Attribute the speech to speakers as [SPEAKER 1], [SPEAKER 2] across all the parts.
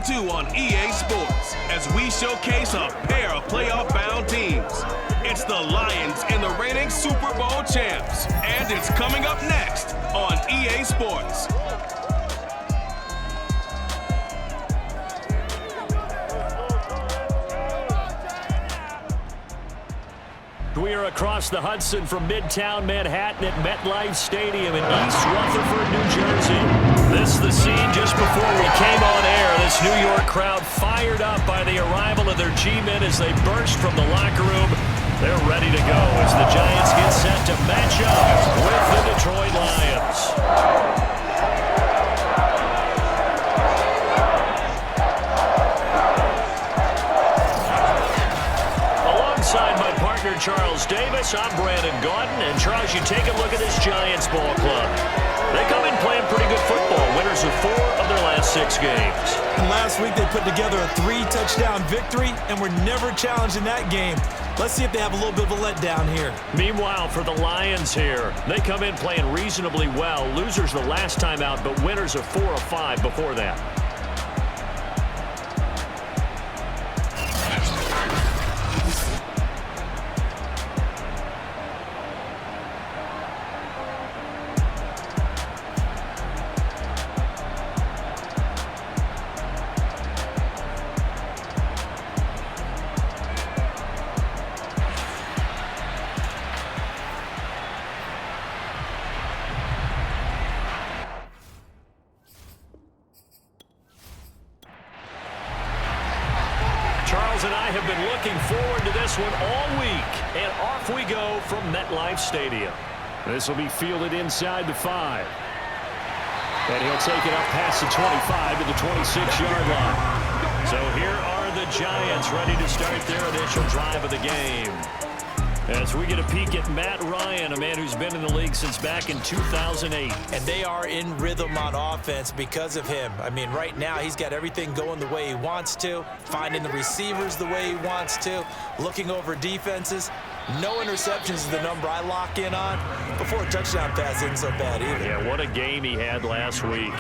[SPEAKER 1] 2 on EA Sports as we showcase a pair of playoff-bound teams. It's the Lions and the reigning Super Bowl champs, and it's coming up next on EA Sports.
[SPEAKER 2] We are across the Hudson from Midtown Manhattan at MetLife Stadium in East Rutherford, New Jersey. This is the scene just before we came on air. This New York crowd fired up by the arrival of their G-men as they burst from the locker room. They're ready to go as the Giants get set to match up with the Detroit Lions. Alongside my partner Charles Davis, I'm Brandon Gaudin. And Charles, you take a look at this Giants ball club. They come in playing pretty good football, winners of 4 of their last 6 games.
[SPEAKER 3] And last week they put together a 3-touchdown victory and were never challenged in that game. Let's see if they have a little bit of a letdown here.
[SPEAKER 2] Meanwhile, for the Lions here, they come in playing reasonably well. Losers the last time out, but winners of 4 of 5 before that. Charles and I have been looking forward to this one all week, and off we go from MetLife Stadium. This will be fielded inside the 5. And he'll take it up past the 25 to the 26-yard line. So here are the Giants ready to start their initial drive of the game. As we get a peek at Matt Ryan, a man who's been in the league since back in 2008.
[SPEAKER 3] And they are in rhythm on offense because of him. I mean, right now he's got everything going the way he wants to, finding the receivers the way he wants to, looking over defenses. No interceptions is the number I lock in on. Before a touchdown pass isn't so bad either.
[SPEAKER 2] Yeah, what a game he had last week.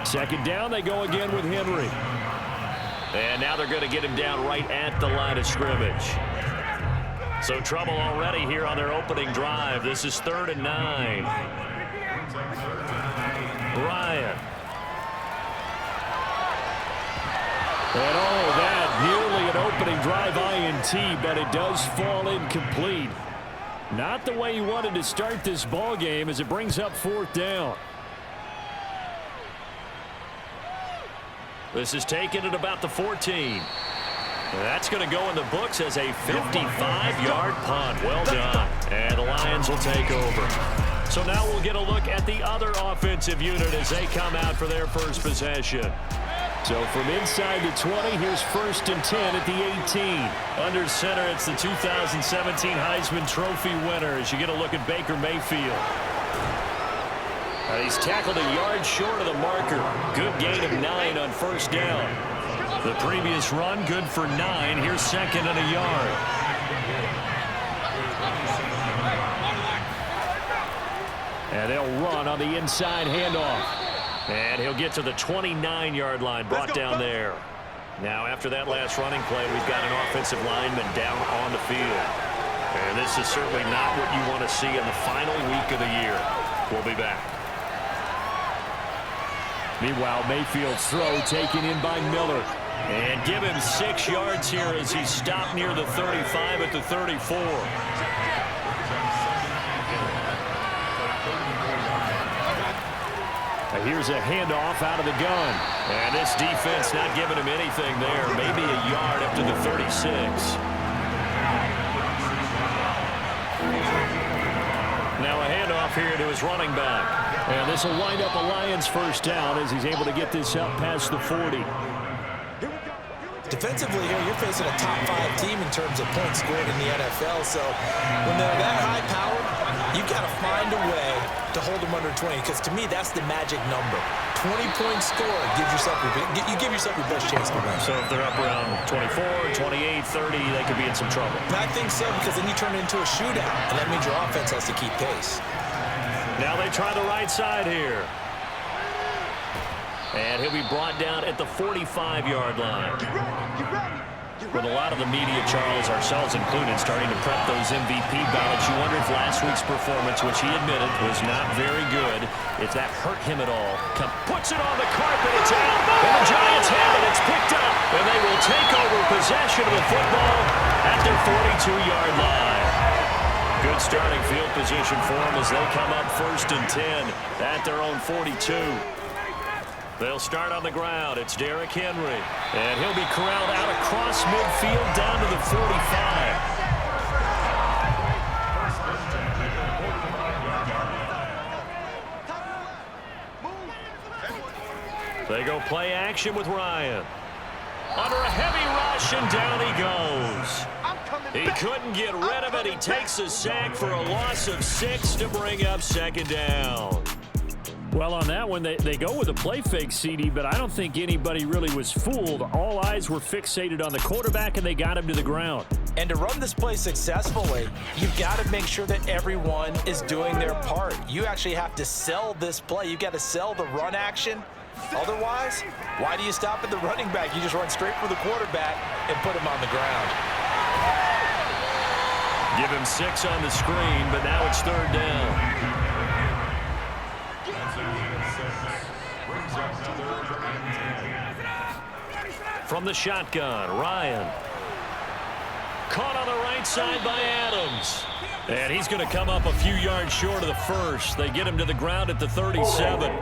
[SPEAKER 2] Second down, they go again with Henry. And now they're going to get him down right at the line of scrimmage. So trouble already here on their opening drive. This is 3rd and 9. Ryan. And all of that, nearly an opening drive INT, but it does fall incomplete. Not the way you wanted to start this ball game as it brings up 4th down. This is taken at about the 14. That's going to go in the books as a 55-yard punt. Well done. And the Lions will take over. So now we'll get a look at the other offensive unit as they come out for their first possession. So from inside the 20, here's 1st and 10 at the 18. Under center, it's the 2017 Heisman Trophy winner as you get a look at Baker Mayfield. He's tackled a yard short of the marker. Good gain of 9 on 1st down. The previous run, good for 9. Here's 2nd and a yard. And they'll run on the inside handoff. And he'll get to the 29-yard line, brought down there. Now, after that last running play, we've got an offensive lineman down on the field. And this is certainly not what you want to see in the final week of the year. We'll be back. Meanwhile, Mayfield's throw taken in by Miller. And give him 6 yards here as he's stopped near the 35 at the 34. Here's a handoff out of the gun. And this defense not giving him anything there. Maybe a yard up to the 36. Now a handoff here to his running back. And this will wind up a Lions 1st down as he's able to get this up past the 40.
[SPEAKER 3] Defensively here, you're facing a top 5 team in terms of points scored in the NFL. So when they're that high-powered, you've got to find a way to hold them under 20. Because to me, that's the magic number. 20 points scored gives yourself you give yourself your best chance to win.
[SPEAKER 2] So if they're up around 24, 28, 30, they could be in some trouble.
[SPEAKER 3] And I think so, because then you turn it into a shootout, and that means your offense has to keep pace.
[SPEAKER 2] Now they try the right side here. And he'll be brought down at the 45-yard line. With a lot of the media, Charles, ourselves included, starting to prep those MVP ballots, you wonder if last week's performance, which he admitted was not very good, if that hurt him at all. Puts it on the carpet, it's out, and the Giants have it, it's picked up, and they will take over possession of the football at their 42-yard line. Good starting field position for them as they come up 1st and 10 at their own 42. They'll start on the ground. It's Derrick Henry. And he'll be corralled out across midfield down to the 45. They go play action with Ryan. Under a heavy rush, and down he goes. He couldn't get rid of it. He takes a sack for a loss of 6 to bring up 2nd down.
[SPEAKER 4] Well, on that one, they go with a play fake, CD, but I don't think anybody really was fooled. All eyes were fixated on the quarterback, and they got him to the ground.
[SPEAKER 3] And to run this play successfully, you've got to make sure that everyone is doing their part. You actually have to sell this play. You've got to sell the run action. Otherwise, why do you stop at the running back? You just run straight for the quarterback and put him on the ground.
[SPEAKER 2] Give him 6 on the screen, but now it's 3rd down. From the shotgun, Ryan. Caught on the right side by Adams. And he's going to come up a few yards short of the first. They get him to the ground at the 37.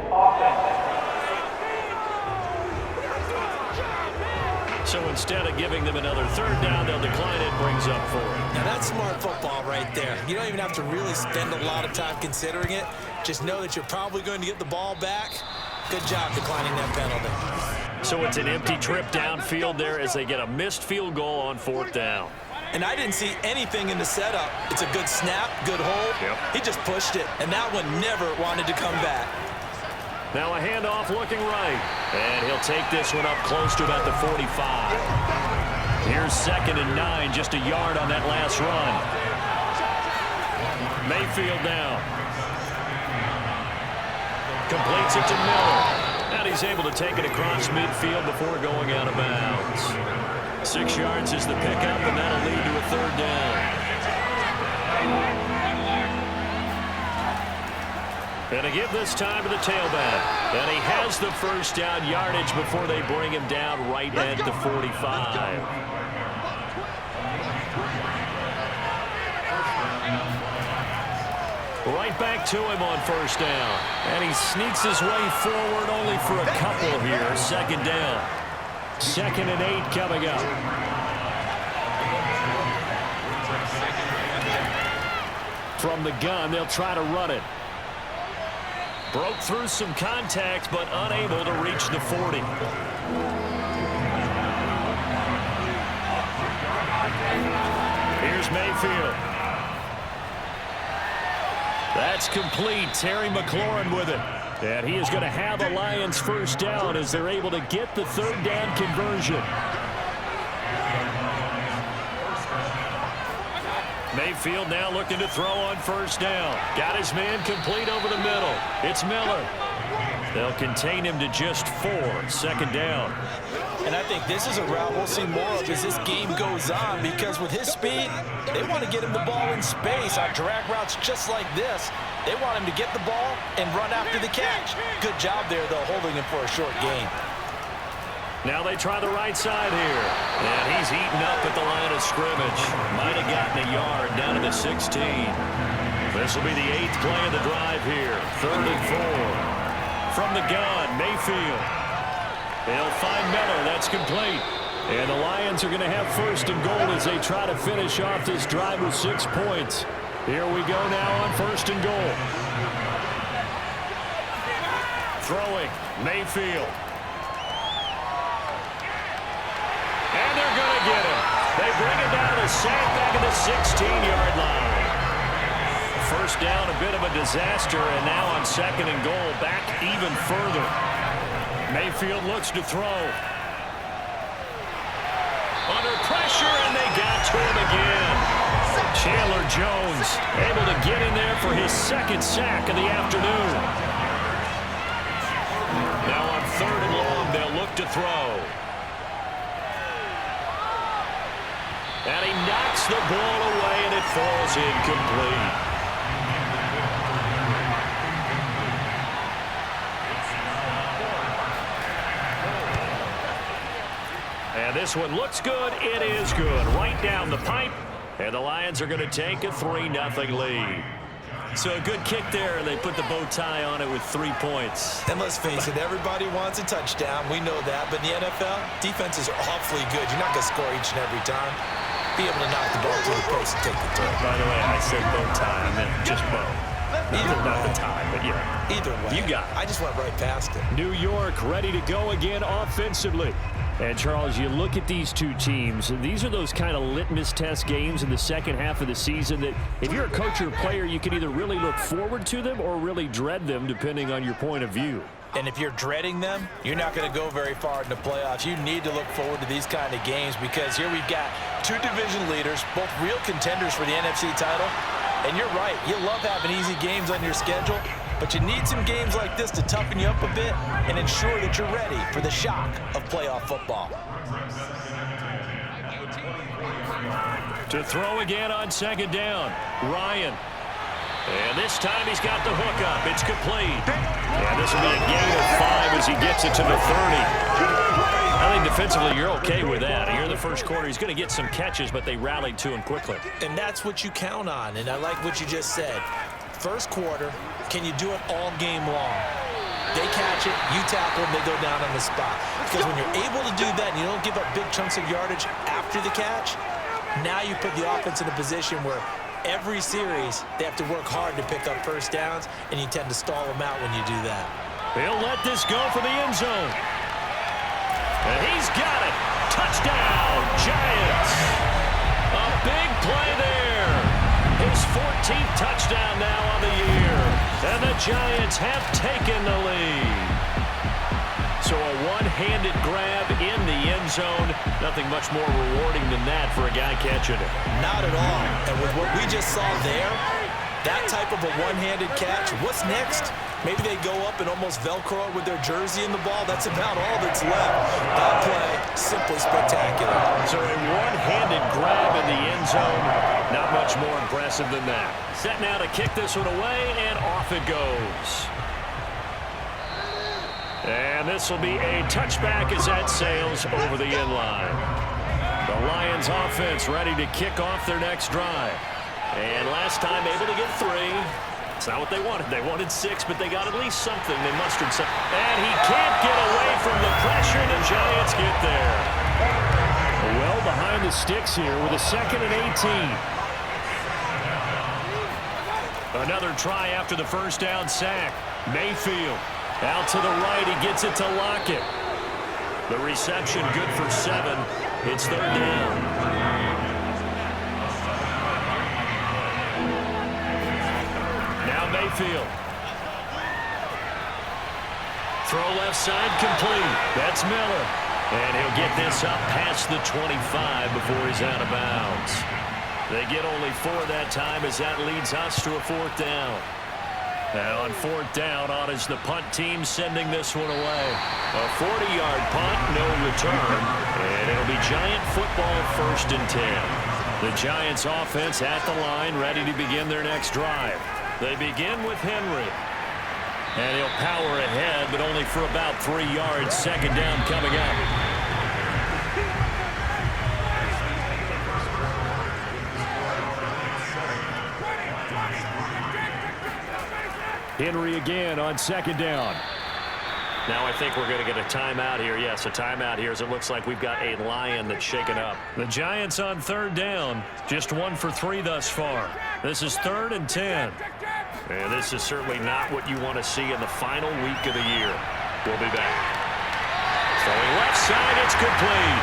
[SPEAKER 2] So instead of giving them another 3rd down, they'll decline it, brings up 4.
[SPEAKER 3] Now that's smart football right there. You don't even have to really spend a lot of time considering it. Just know that you're probably going to get the ball back. Good job declining that penalty.
[SPEAKER 2] So it's an empty trip downfield there as they get a missed field goal on 4th down.
[SPEAKER 3] And I didn't see anything in the setup. It's a good snap, good hold.
[SPEAKER 2] Yep.
[SPEAKER 3] He just pushed it, and that one never wanted to come back.
[SPEAKER 2] Now a handoff looking right. And he'll take this one up close to about the 45. Here's 2nd and 9, just a yard on that last run. Mayfield now. Completes it to Miller. And he's able to take it across midfield before going out of bounds. 6 yards is the pickup, and that'll lead to a 3rd down. And to give this time to the tailback. And he has the 1st down yardage before they bring him down right at the 45. Right back to him on 1st down. And he sneaks his way forward only for a couple here. 2nd down. 2nd and 8 coming up. From the gun, they'll try to run it. Broke through some contact, but unable to reach the 40. Here's Mayfield. That's complete. Terry McLaurin with it. And he is going to have the Lions 1st down as they're able to get the 3rd down conversion. Mayfield now looking to throw on 1st down. Got his man complete over the middle. It's Miller. They'll contain him to just 4. 2nd down.
[SPEAKER 3] And I think this is a route we'll see more of as this game goes on, because with his speed, they want to get him the ball in space on drag routes just like this. They want him to get the ball and run after the catch. Good job there, though, holding him for a short gain.
[SPEAKER 2] Now they try the right side here. And he's eaten up at the line of scrimmage. Might have gotten a yard down to the 16. This will be the 8th play of the drive here. 3rd and 4. From the gun, Mayfield. They'll find Miller. That's complete. And the Lions are going to have 1st and goal as they try to finish off this drive with 6 points. Here we go now on 1st and goal. Throwing, Mayfield. And they're going to get him. They bring it down to sack back at the 16-yard line. 1st down, a bit of a disaster, and now on 2nd and goal, back even further. Mayfield looks to throw. Under pressure, and they got to him again. Chandler Jones able to get in there for his second sack of the afternoon. Now on 3rd and long, they'll look to throw. And he knocks the ball away, and it falls incomplete. And this one looks good. It is good. Right down the pipe. And the Lions are going to take a 3-0 lead. So a good kick there, and they put the bow tie on it with 3 points.
[SPEAKER 3] And let's face it, everybody wants a touchdown. We know that. But in the NFL, defenses are awfully good. You're not going to score each and every time. Be able to knock the ball through the post and take the throw.
[SPEAKER 2] By the way, I said bow tie. I meant just bow. Not the tie, but yeah.
[SPEAKER 3] Either way.
[SPEAKER 2] You got it.
[SPEAKER 3] I just went right past it.
[SPEAKER 2] New York ready to go again offensively.
[SPEAKER 4] And, Charles, you look at these two teams, and these are those kind of litmus test games in the second half of the season that if you're a coach or a player, you can either really look forward to them or really dread them, depending on your point of view.
[SPEAKER 3] And if you're dreading them, you're not going to go very far in the playoffs. You need to look forward to these kind of games because here we've got two division leaders, both real contenders for the NFC title. And you're right, you love having easy games on your schedule, but you need some games like this to toughen you up a bit and ensure that you're ready for the shock of playoff football.
[SPEAKER 2] To throw again on 2nd down, Ryan. And this time he's got the hook up. It's complete. And this will be a gain of 5 as he gets it to the 30. I think defensively you're okay with that. Here in the first quarter, he's going to get some catches, but they rallied to him quickly.
[SPEAKER 3] And that's what you count on, and I like what you just said. First quarter, can you do it all game long? They catch it, you tackle them, they go down on the spot. Because when you're able to do that and you don't give up big chunks of yardage after the catch, now you put the offense in a position where every series they have to work hard to pick up first downs, and you tend to stall them out when you do that.
[SPEAKER 2] He'll let this go for the end zone. And he's got it. Touchdown, Giants. A big play there. His 14th touchdown now on the year. And the Giants have taken the lead. So a one-handed grab in the end zone. Nothing much more rewarding than that for a guy catching it.
[SPEAKER 3] Not at all. And with what we just saw there, that type of a one-handed catch, what's next? Maybe they go up and almost Velcro with their jersey in the ball. That's about all that's left. That play, simply spectacular.
[SPEAKER 2] So a one-handed grab in the end zone. Not much more impressive than that. Set now to kick this one away, and off it goes. And this will be a touchback as that sails over the end line. The Lions offense ready to kick off their next drive. And last time able to get 3. It's not what they wanted. They wanted 6, but they got at least something. They mustered something. And he can't get away from the pressure. The Giants get there.
[SPEAKER 4] Well behind the sticks here with a 2nd and 18.
[SPEAKER 2] Another try after the first down sack. Mayfield out to the right. He gets it to Lockett. The reception good for 7. It's 3rd down. Mayfield. Throw left side complete. That's Miller. And he'll get this up past the 25 before he's out of bounds. They get only 4 that time as that leads us to a 4th down. And on 4th down, on is the punt team sending this one away. A 40-yard punt, no return. And it'll be Giant football 1st and 10. The Giants offense at the line ready to begin their next drive. They begin with Henry. And he'll power ahead, but only for about 3 yards. 2nd down coming up.
[SPEAKER 4] Henry again on 2nd down.
[SPEAKER 2] Now I think we're going to get a timeout here. Yes, a timeout here as it looks like we've got a Lion that's shaken up. The Giants on 3rd down. Just 1 for 3 thus far. This is 3rd and 10. And this is certainly not what you want to see in the final week of the year. We'll be back. Throwing left side, it's complete.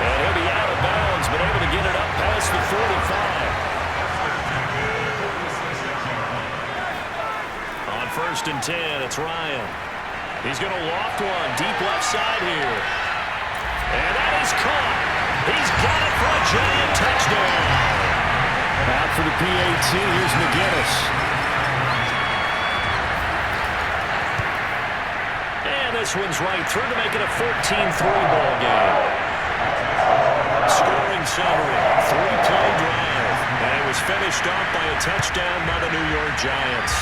[SPEAKER 2] And he'll be out of bounds, but able to get it up past the 45. On 1st and 10, it's Ryan. He's going to loft one deep left side here. And that is caught. He's got it for a Giant touchdown.
[SPEAKER 4] for the PAT. Here's McGinnis.
[SPEAKER 2] And this one's right through to make it a 14-3 ball game. Scoring summary, 3-play drive. And it was finished off by a touchdown by the New York Giants.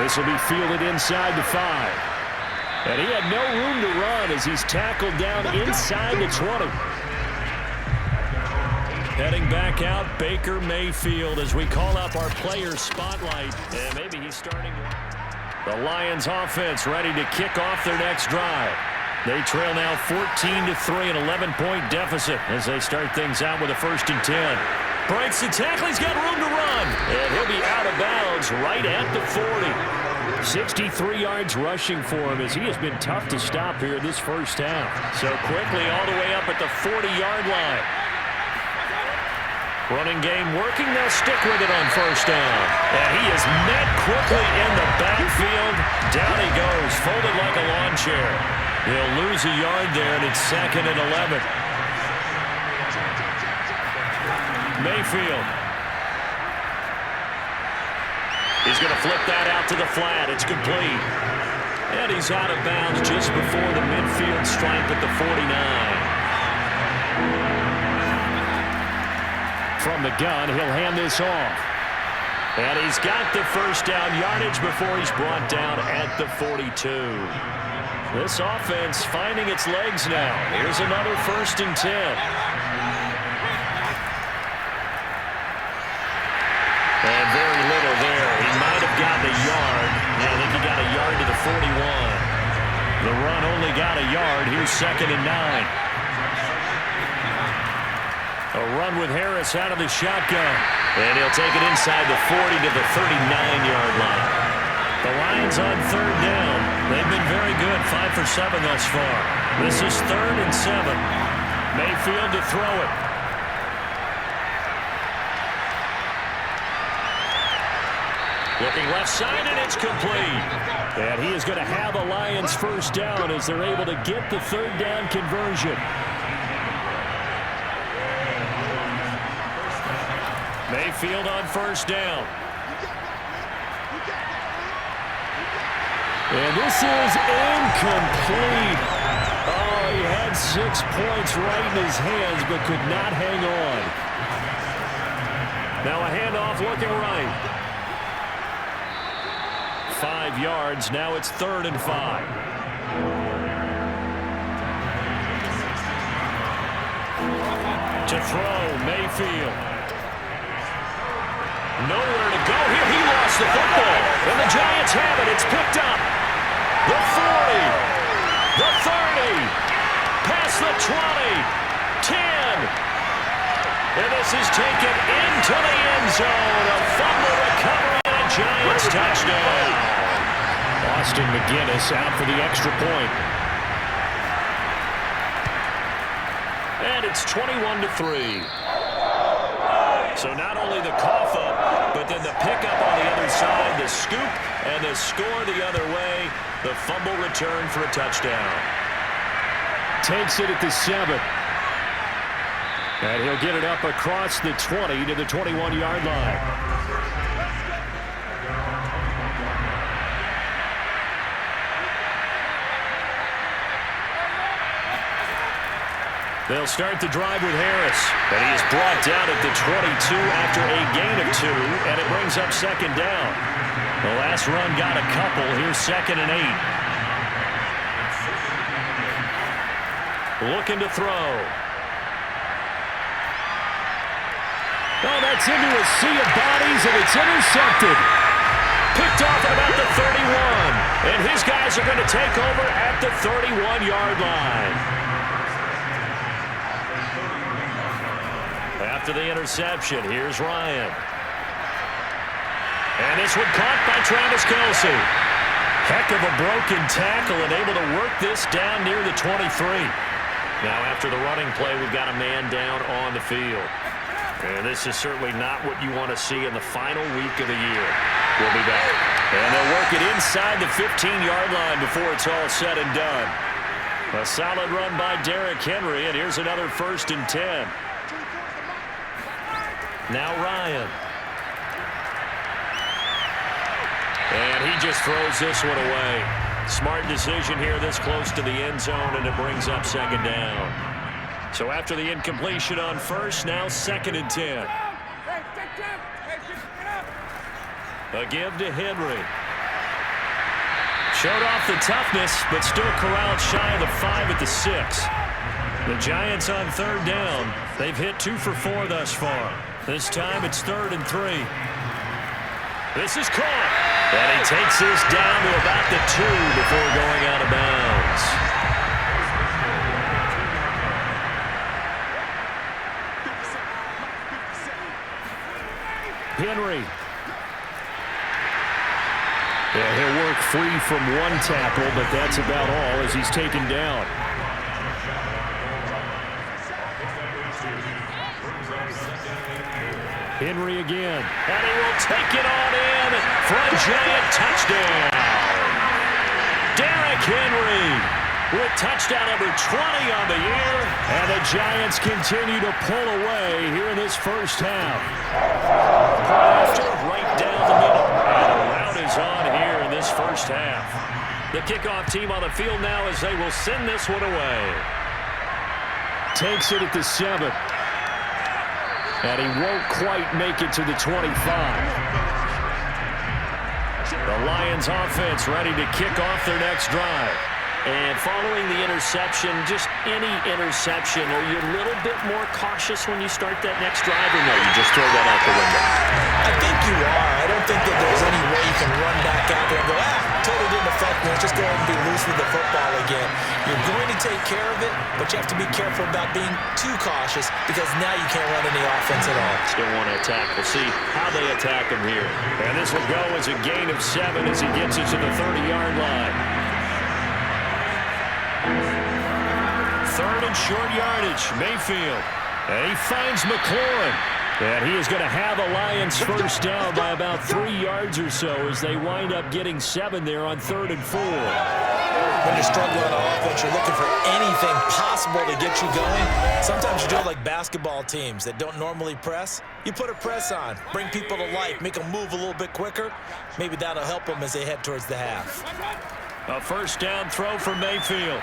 [SPEAKER 4] This will be fielded inside the 5. And he had no room to run as he's tackled down inside the 20.
[SPEAKER 2] Heading back out, Baker Mayfield as we call up our player spotlight. And maybe he's starting.
[SPEAKER 4] The Lions offense ready to kick off their next drive. They trail now 14-3, an 11-point deficit as they start things out with a 1st and 10.
[SPEAKER 2] Breaks the tackle, he's got room to run.
[SPEAKER 4] And he'll be out of bounds right at the 40. 63 yards rushing for him as he has been tough to stop here this first half.
[SPEAKER 2] So quickly all the way up at the 40-yard line. Running game working, they'll stick with it on 1st down. And he is met quickly in the backfield. Down he goes, folded like a lawn chair. He'll lose a yard there, and it's 2nd and 11. Mayfield. He's going to flip that out to the flat. It's complete. And he's out of bounds just before the midfield stripe at the 49.
[SPEAKER 4] From the gun, he'll hand this off.
[SPEAKER 2] And he's got the 1st down yardage before he's brought down at the 42. This offense finding its legs now. Here's another 1st and 10. And very little there. He might have gotten a yard. I think he got a yard to the 41. The run only got a yard. Here's 2nd and 9. A run with Harris out of the shotgun. And he'll take it inside the 40 to the 39-yard line. The Lions on 3rd down. They've been very good, 5 for 7 thus far. This is 3rd and 7. Mayfield to throw it. Looking left side, and it's complete.
[SPEAKER 4] And he is going to have a Lions 1st down as they're able to get the 3rd down conversion.
[SPEAKER 2] Mayfield on 1st down.
[SPEAKER 4] And this is incomplete. Oh, he had 6 points right in his hands but could not hang on.
[SPEAKER 2] Now a handoff looking right. 5 yards. Now it's 3rd and 5. To throw, Mayfield. Nowhere to go here. He lost the football. And the Giants have it. It's picked up. The 40. The 30. Past the 20. 10. And this is taken into the end zone. A fumble recovery and a Giants touchdown.
[SPEAKER 4] Austin McGinnis out for the extra point.
[SPEAKER 2] And it's 21-3. So not only the cough up, but then the pickup on the other side, the scoop, and the score the other way. The fumble return for a touchdown.
[SPEAKER 4] Takes it at the 7. And he'll get it up across the 20 to the 21-yard line.
[SPEAKER 2] They'll start the drive with Harris. And he is brought down at the 22 after a gain of 2, and it brings up 2nd down. The last run got a couple. Here's 2nd and 8. Looking to throw.
[SPEAKER 4] Oh, that's into a sea of bodies, and it's intercepted.
[SPEAKER 2] Picked off at about the 31. And his guys are going to take over at the 31-yard line. After the interception, here's Ryan. And this one caught by Travis Kelce. Heck of a broken tackle and able to work this down near the 23. Now after the running play, we've got a man down on the field. And this is certainly not what you want to see in the final week of the year. We'll be back. And they'll work it inside the 15-yard line before it's all said and done. A solid run by Derrick Henry, and here's another 1st and 10. Now Ryan. And he just throws this one away. Smart decision here this close to the end zone, and it brings up second down. So after the incompletion on first, now 2nd and 10. A give to Henry. Showed off the toughness, but still corralled shy of the 5 at the 6. The Giants on 3rd down. They've hit 2 for 4 thus far. This time it's 3rd and 3. This is caught. And he takes this down to about the 2 before going out of bounds. Henry. Yeah, he'll work free from one tackle, but that's about all as he's taken down. Henry again. And he will take it on in for a Giant touchdown. Derrick Henry with touchdown number 20 on the year. And the Giants continue to pull away here in this first half. After right down the middle. And a rout is on here in this first half. The kickoff team on the field now as they will send this one away. Takes it at the 7. And he won't quite make it to the 25. The Lions offense ready to kick off their next drive. And following the interception, just any interception, are you a little bit more cautious when you start that next drive, or no, you just throw that out the window?
[SPEAKER 3] I think you are. I don't think that there's any way you can run back out there and go, totally didn't affect me. Let's just go ahead and be loose with the football again. You're going to take care of it, but you have to be careful about being too cautious because now you can't run any offense at all.
[SPEAKER 2] Still want to attack. We'll see how they attack him here. And this will go as a gain of 7 as he gets it to the 30-yard line. 3rd and short yardage, Mayfield. And he finds McLaurin. And he is going to have a Lions first down by about 3 yards or so as they wind up getting 7 there on 3rd and 4.
[SPEAKER 3] When you're struggling on offense, you're looking for anything possible to get you going. Sometimes you do it like basketball teams that don't normally press. You put a press on, bring people to life, make them move a little bit quicker. Maybe that'll help them as they head towards the half.
[SPEAKER 2] A first down throw for Mayfield.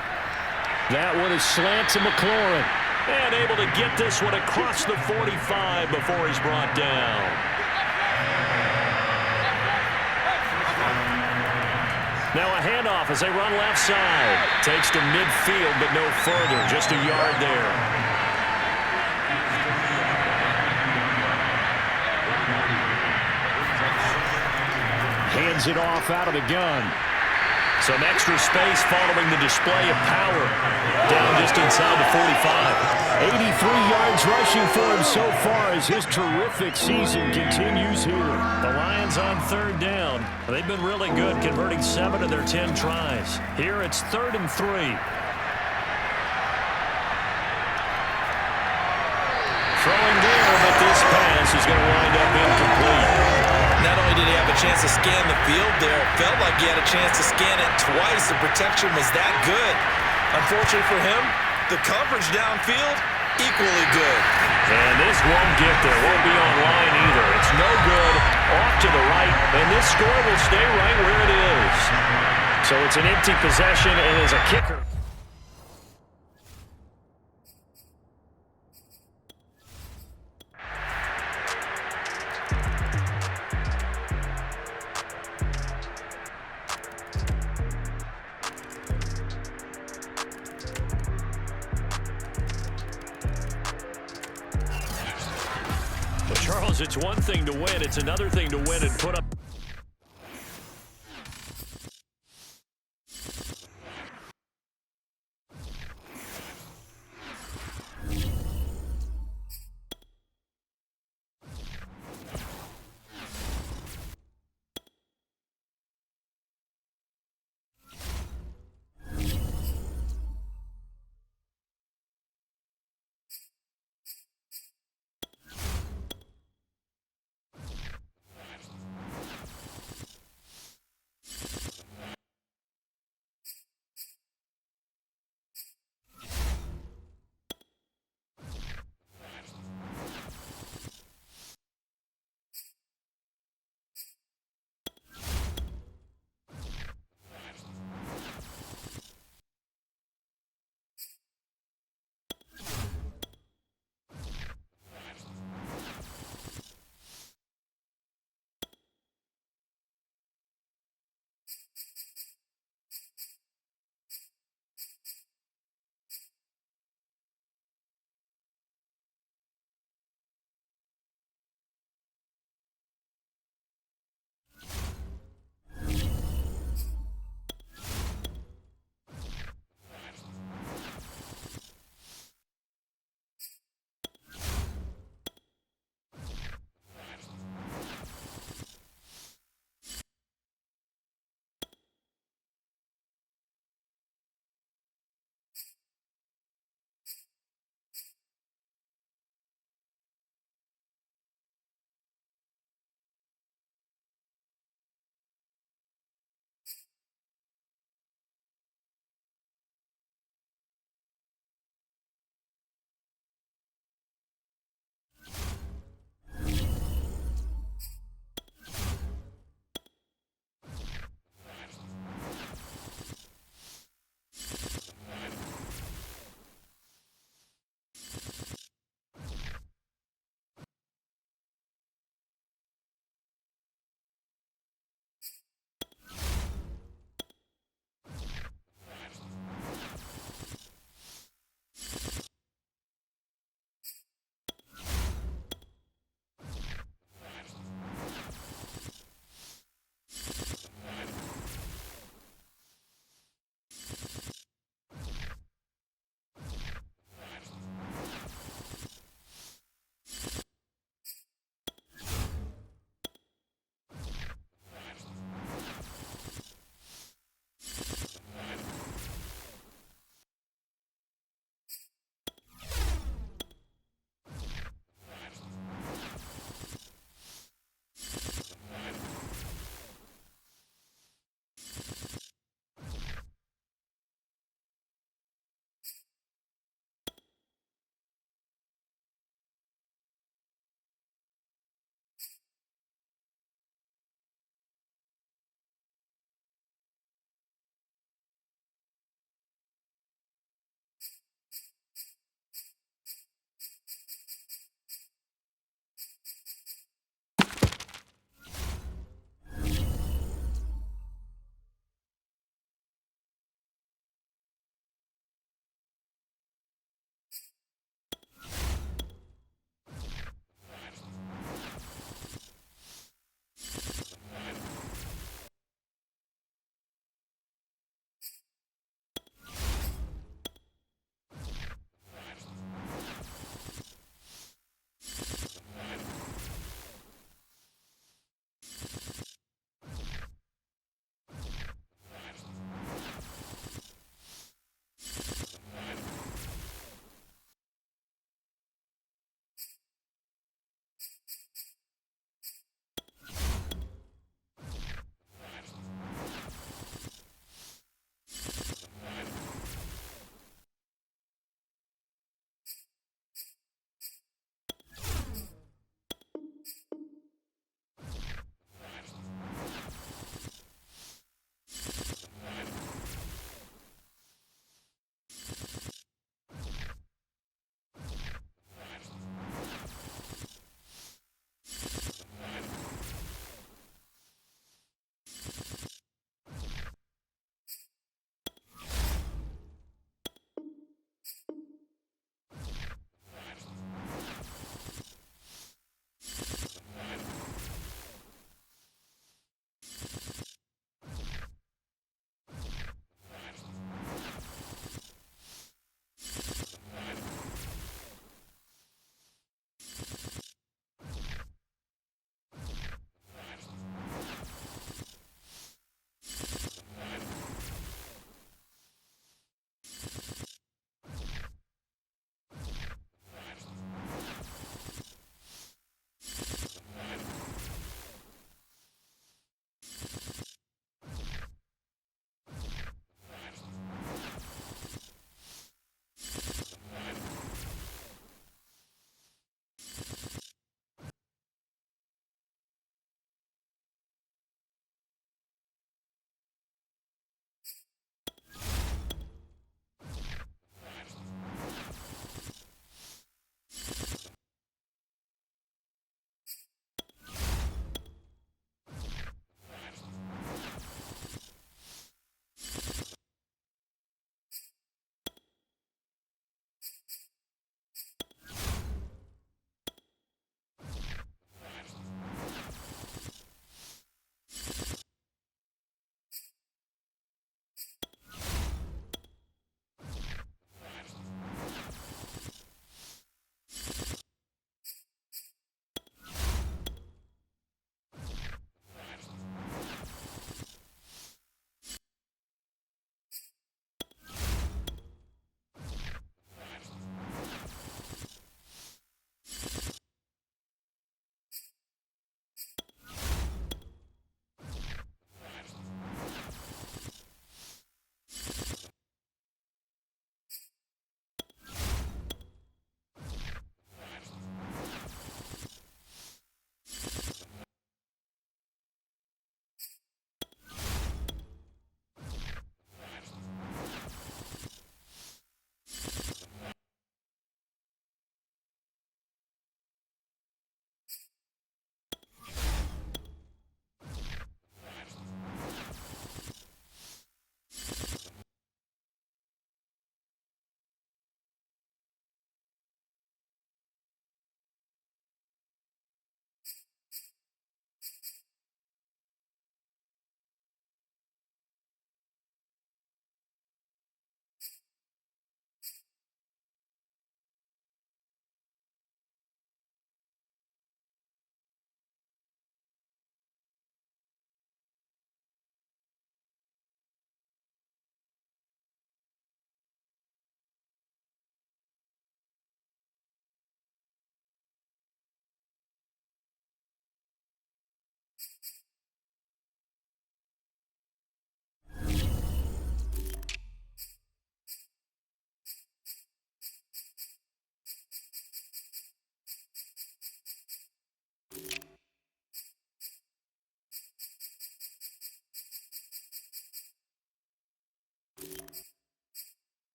[SPEAKER 2] That one is slant to McLaurin. And able to get this one across the 45 before he's brought down. Now a handoff as they run left side. Takes to midfield, but no further. Just a yard there. Hands it off out of the gun. Some extra space following the display of power. Down just inside the 45. 83 yards rushing for him so far as his terrific season continues here. The Lions on 3rd down. They've been really good, converting 7 of their 10 tries. Here it's 3rd and 3. Throwing there, but this pass is going to wind up incomplete.
[SPEAKER 3] Not only did he have a chance to scan the field there, it felt like he had a chance to scan it twice. The protection was that good. Unfortunately for him, the coverage downfield, equally good.
[SPEAKER 2] And this won't get there. Won't be on line either. It's no good. Off to the right, and this score will stay right where it is. So it's an empty possession, and as a kicker. Charles, it's one thing to win. It's another thing to win and put up.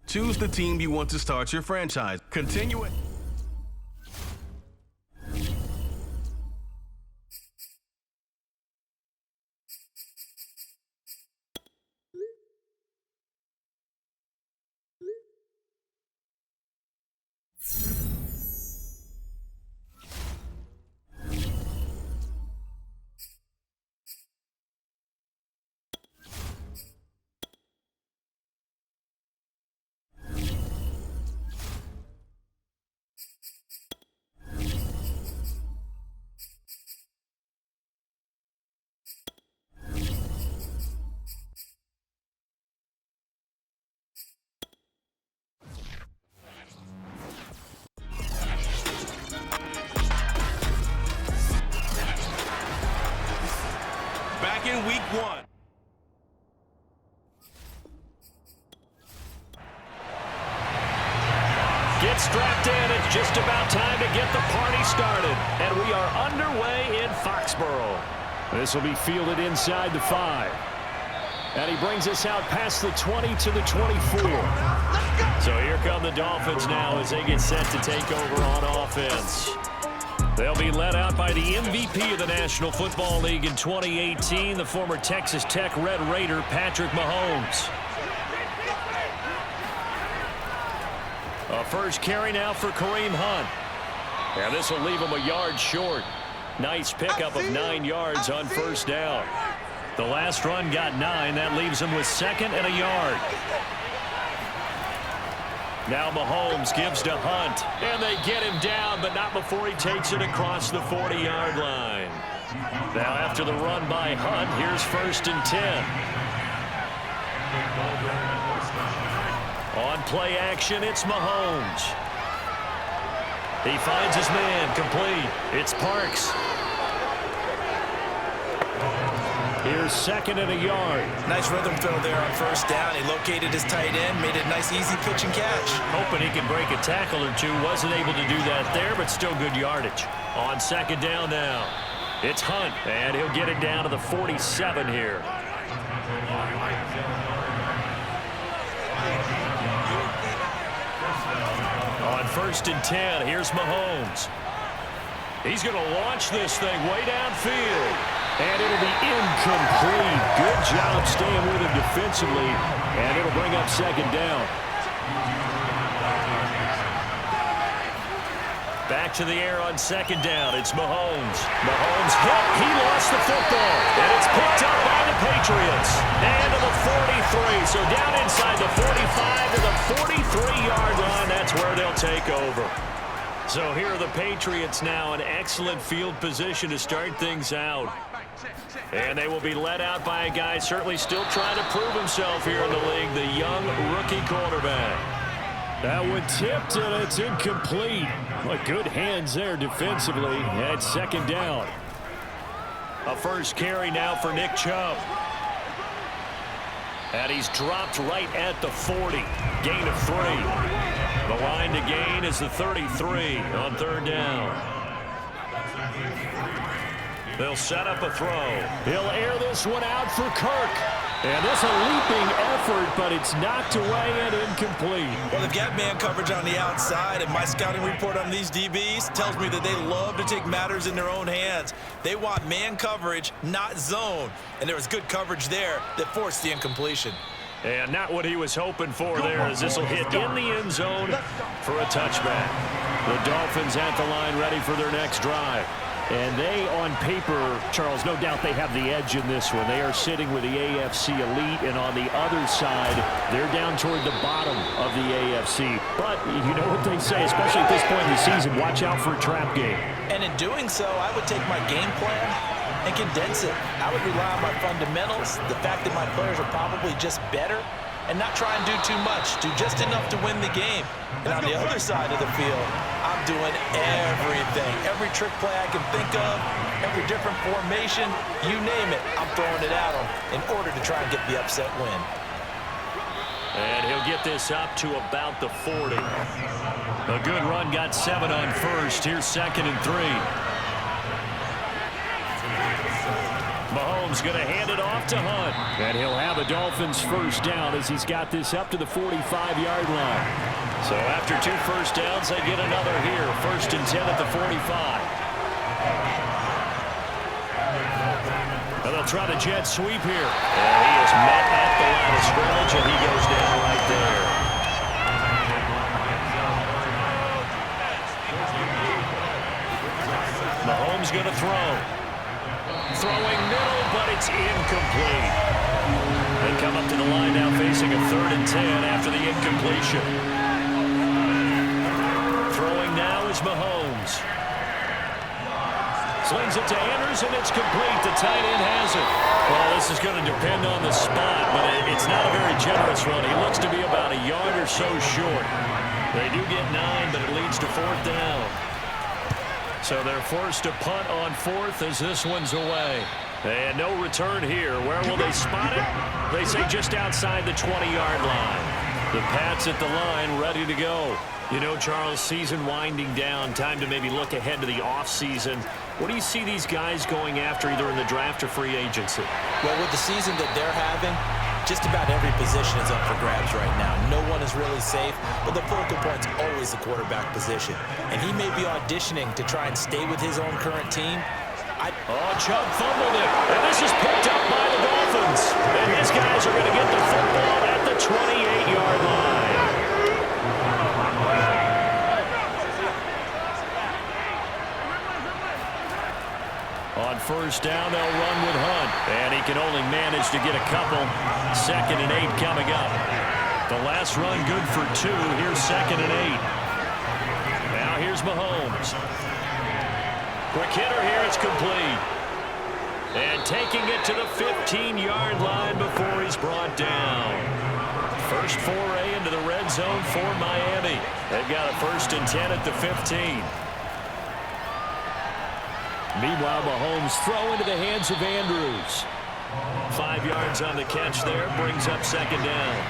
[SPEAKER 1] Choose the team you want to start your franchise. Continue it. Back in week 1.
[SPEAKER 2] Get strapped in. It's just about time to get the party started. And we are underway in Foxborough. This will be fielded inside the 5. And he brings us out past the 20 to the 24. So here come the Dolphins now as they get set to take over on offense. They'll be led out by the MVP of the National Football League in 2018, the former Texas Tech Red Raider, Patrick Mahomes. A first carry now for Kareem Hunt. And this will leave him a yard short. Nice pickup of 9 yards on first down. The last run got 9. That leaves him with 2nd and a yard. Now Mahomes gives to Hunt. And they get him down, but not before he takes it across the 40-yard line. Now after the run by Hunt, here's 1st and 10. On play action, it's Mahomes. He finds his man, complete. It's Parks. Here's 2nd and a yard.
[SPEAKER 3] Nice rhythm throw there on first down. He located his tight end, made it a nice easy pitch and catch.
[SPEAKER 2] Hoping he can break a tackle or two. Wasn't able to do that there, but still good yardage. On 2nd down now, it's Hunt, and he'll get it down to the 47 here. On 1st and 10, here's Mahomes. He's going to launch this thing way downfield. And it'll be incomplete. Good job staying with him defensively. And it'll bring up 2nd down. Back to the air on 2nd down. It's Mahomes. Mahomes hit. He lost the football. And it's picked up by the Patriots. And to the 43. So down inside the 45 to the 43-yard line. That's where they'll take over. So here are the Patriots now in excellent field position to start things out. And they will be led out by a guy certainly still trying to prove himself here in the league, the young rookie quarterback.
[SPEAKER 4] That one tipped, and it's incomplete. But good hands there defensively at 2nd down.
[SPEAKER 2] A first carry now for Nick Chubb. And he's dropped right at the 40. Gain of 3. The line to gain is the 33 on 3rd down. They'll set up a throw.
[SPEAKER 4] He'll air this one out for Kirk. And this a leaping effort, but it's knocked away and incomplete.
[SPEAKER 3] Well, they've got man coverage on the outside, and my scouting report on these DBs tells me that they love to take matters in their own hands. They want man coverage, not zone. And there was good coverage there that forced the incompletion.
[SPEAKER 2] And not what he was hoping for there, as this will hit in the end zone for a touchback. The Dolphins at the line, ready for their next drive.
[SPEAKER 4] And they, on paper, Charles, no doubt they have the edge in this one. They are sitting with the AFC elite, and on the other side, they're down toward the bottom of the AFC. But you know what they say, especially at this point in the season, watch out for a trap game.
[SPEAKER 3] And in doing so, I would take my game plan and condense it. I would rely on my fundamentals, the fact that my players are probably just better, and not try and do too much, do just enough to win the game. And on the other side of the field, I'm doing everything. Every trick play I can think of, every different formation, you name it, I'm throwing it at them in order to try and get the upset win.
[SPEAKER 2] And he'll get this up to about the 40. A good run, got 7 on first. Here's 2nd and 3. Mahomes going to hand it off to Hunt.
[SPEAKER 4] And he'll have a Dolphins first down as he's got this up to the 45-yard line.
[SPEAKER 2] So after 2 first downs, they get another here. 1st and 10 at the 45. And they'll try the jet sweep here. And he is met at the line of scrimmage, and he goes down right there. Mahomes going to throw. Throwing middle, but it's incomplete. They come up to the line now facing a 3rd and 10 after the incompletion. Throwing now is Mahomes. Slings it to Andrews, and it's complete. The tight end has it. Well, this is going to depend on the spot, but it's not a very generous run. He looks to be about a yard or so short. They do get 9, but it leads to 4th down. So they're forced to punt on 4th as this one's away. And no return here. Where will they spot it? They say just outside the 20-yard line. The Pats at the line, ready to go. You know, Charles, season winding down, time to maybe look ahead to the offseason. What do you see these guys going after, either in the draft or free agency?
[SPEAKER 3] Well, with the season that they're having, just about every position is up for grabs right now. No one is really safe, but the focal point's always the quarterback position. And he may be auditioning to try and stay with his own current team.
[SPEAKER 2] Chubb fumbled it, and this is picked up by the Dolphins. And these guys are going to get the football at the 28-yard line. On first down, they'll run with Hunt. And he can only manage to get a couple. 2nd and 8 coming up. The last run good for 2. Here's 2nd and 8. Now here's Mahomes. Quick hitter here, it's complete. And taking it to the 15-yard line before he's brought down. First foray into the red zone for Miami. They've got a 1st and 10 at the 15.
[SPEAKER 4] Meanwhile, Mahomes throw into the hands of Andrews.
[SPEAKER 2] 5 yards on the catch there, brings up 2nd down.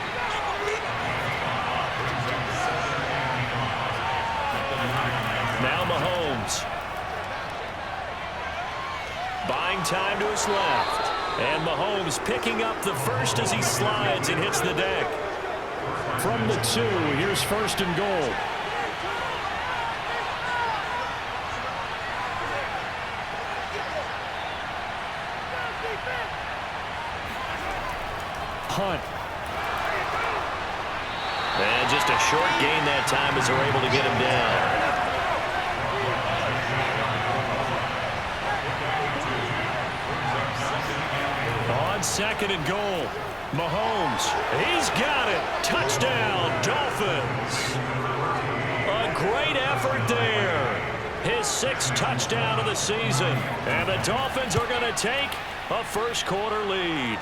[SPEAKER 2] Now Mahomes. Buying time to his left. And Mahomes picking up the first as he slides and hits the deck.
[SPEAKER 4] From the 2, here's 1st and goal. Hunt.
[SPEAKER 2] And just a short gain that time as they're able to get him down. On 2nd and goal, Mahomes, he's got it. Touchdown, Dolphins. A great effort there. His 6th touchdown of the season. And the Dolphins are going to take a first-quarter lead.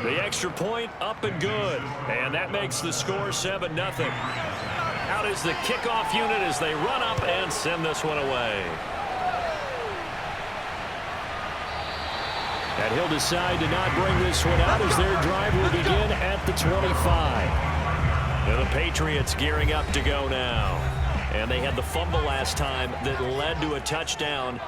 [SPEAKER 2] The extra point up and good. And that makes the score 7-0. Out is the kickoff unit as they run up and send this one away.
[SPEAKER 4] And he'll decide to not bring this one out as their drive will begin at the 25.
[SPEAKER 2] Now the Patriots gearing up to go now. And they had the fumble last time that led to a touchdown.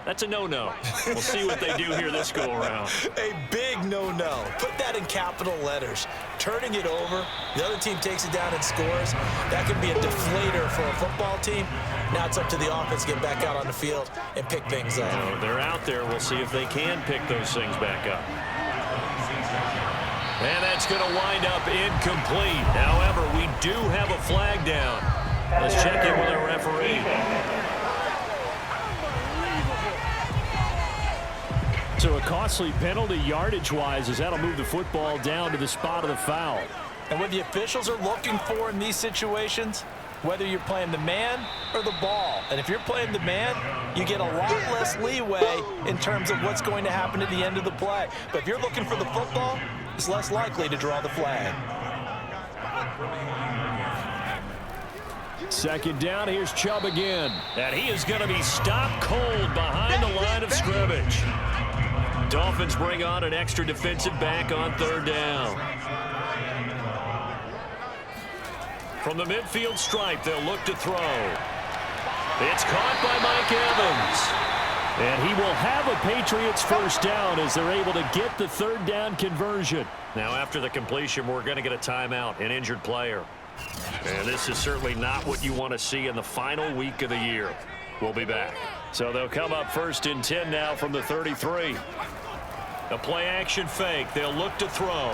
[SPEAKER 2] That's a no-no. We'll see what they do here this go-around.
[SPEAKER 3] A big no-no. Put that in capital letters. Turning it over, the other team takes it down and scores. That can be a deflator for a football team. Now it's up to the offense to get back out on the field and pick things up.
[SPEAKER 2] So they're out there. We'll see if they can pick those things back up. And that's going to wind up incomplete. However, we do have a flag down. Let's check in with our referee.
[SPEAKER 4] So a costly penalty yardage-wise as that'll move the football down to the spot of the foul.
[SPEAKER 3] And what the officials are looking for in these situations, whether you're playing the man or the ball. And if you're playing the man, you get a lot less leeway in terms of what's going to happen at the end of the play. But if you're looking for the football, it's less likely to draw the flag.
[SPEAKER 4] Second down, here's Chubb again.
[SPEAKER 2] And he is going to be stopped cold behind the line of scrimmage. Dolphins bring on an extra defensive back on third down. From the midfield stripe, they'll look to throw. It's caught by Mike Evans.
[SPEAKER 4] And he will have a Patriots first down as they're able to get the third down conversion.
[SPEAKER 2] Now, after the completion, we're going to get a timeout, an injured player. And this is certainly not what you want to see in the final week of the year. We'll be back.
[SPEAKER 4] So they'll come up first and 10 now from the 33.
[SPEAKER 2] A play-action fake. They'll look to throw.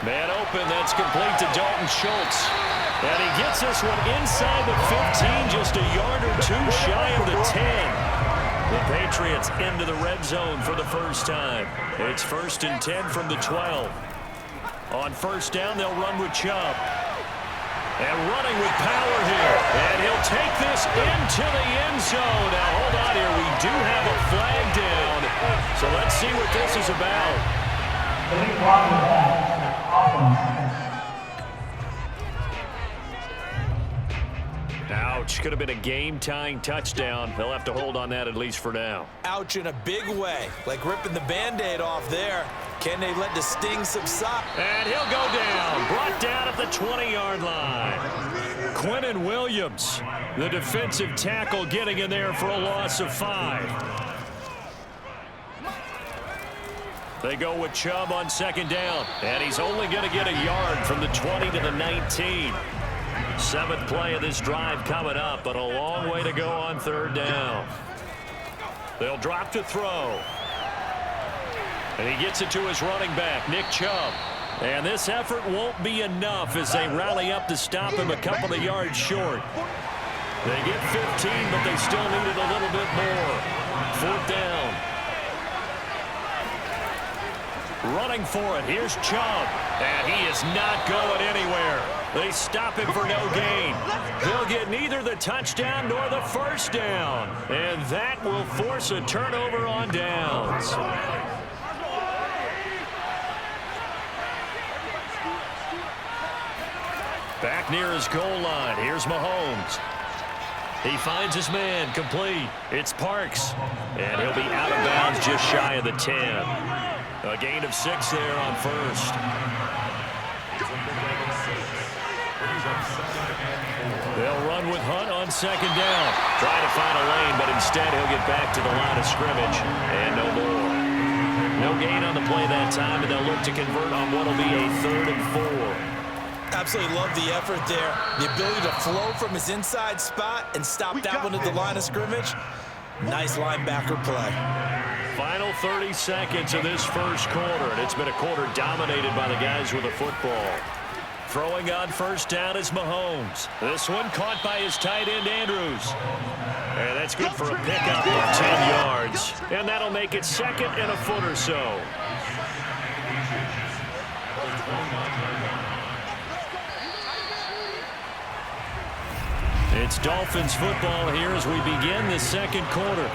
[SPEAKER 2] Man open. That's complete to Dalton Schultz. And he gets this one inside the 15, just a yard or two shy of the 10. The Patriots into the red zone for the first time. It's first and 10 from the 12. On first down, they'll run with Chubb. And running with power here. And he'll take this into the end zone. Now, hold on here. We do have a flag down. So let's see what this is about. Ouch. Could have been a game-tying touchdown. They'll have to hold on that at least for now.
[SPEAKER 3] Ouch in a big way. Like ripping the Band-Aid off there. Can they let the sting subside?
[SPEAKER 2] And he'll go down. Brought down at the 20-yard line.
[SPEAKER 4] Quinnen Williams, the defensive tackle, getting in there for a loss of 5.
[SPEAKER 2] They go with Chubb on second down. And he's only going to get a yard from the 20 to the 19. Seventh play of this drive coming up, but a long way to go on third down. They'll drop to throw. And he gets it to his running back, Nick Chubb. And this effort won't be enough as they rally up to stop him a couple of yards short. They get 15, but they still need it a little bit more. Fourth down. Running for it. Here's Chubb. And he is not going anywhere. They stop him for no gain. They'll get neither the touchdown nor the first down. And that will force a turnover on downs. Back near his goal line. Here's Mahomes. He finds his man, complete. It's Parks. And he'll be out of bounds just shy of the 10. A gain of 6 there on first. They'll run with Hunt on second down. Trying to find a lane, but instead he'll get back to the line of scrimmage. And no more. No gain on the play that time, and they'll look to convert on what will be a 3rd and 4.
[SPEAKER 3] Absolutely love the effort there. The ability to flow from his inside spot and stop that one at the line of scrimmage. Nice linebacker play.
[SPEAKER 2] Final 30 seconds of this first quarter, and it's been a quarter dominated by the guys with the football. Throwing on first down is Mahomes. This one caught by his tight end, Andrews. And that's good for a pickup of 10 yards. And that'll make it 2nd and a foot or so. It's Dolphins football here as we begin the second quarter.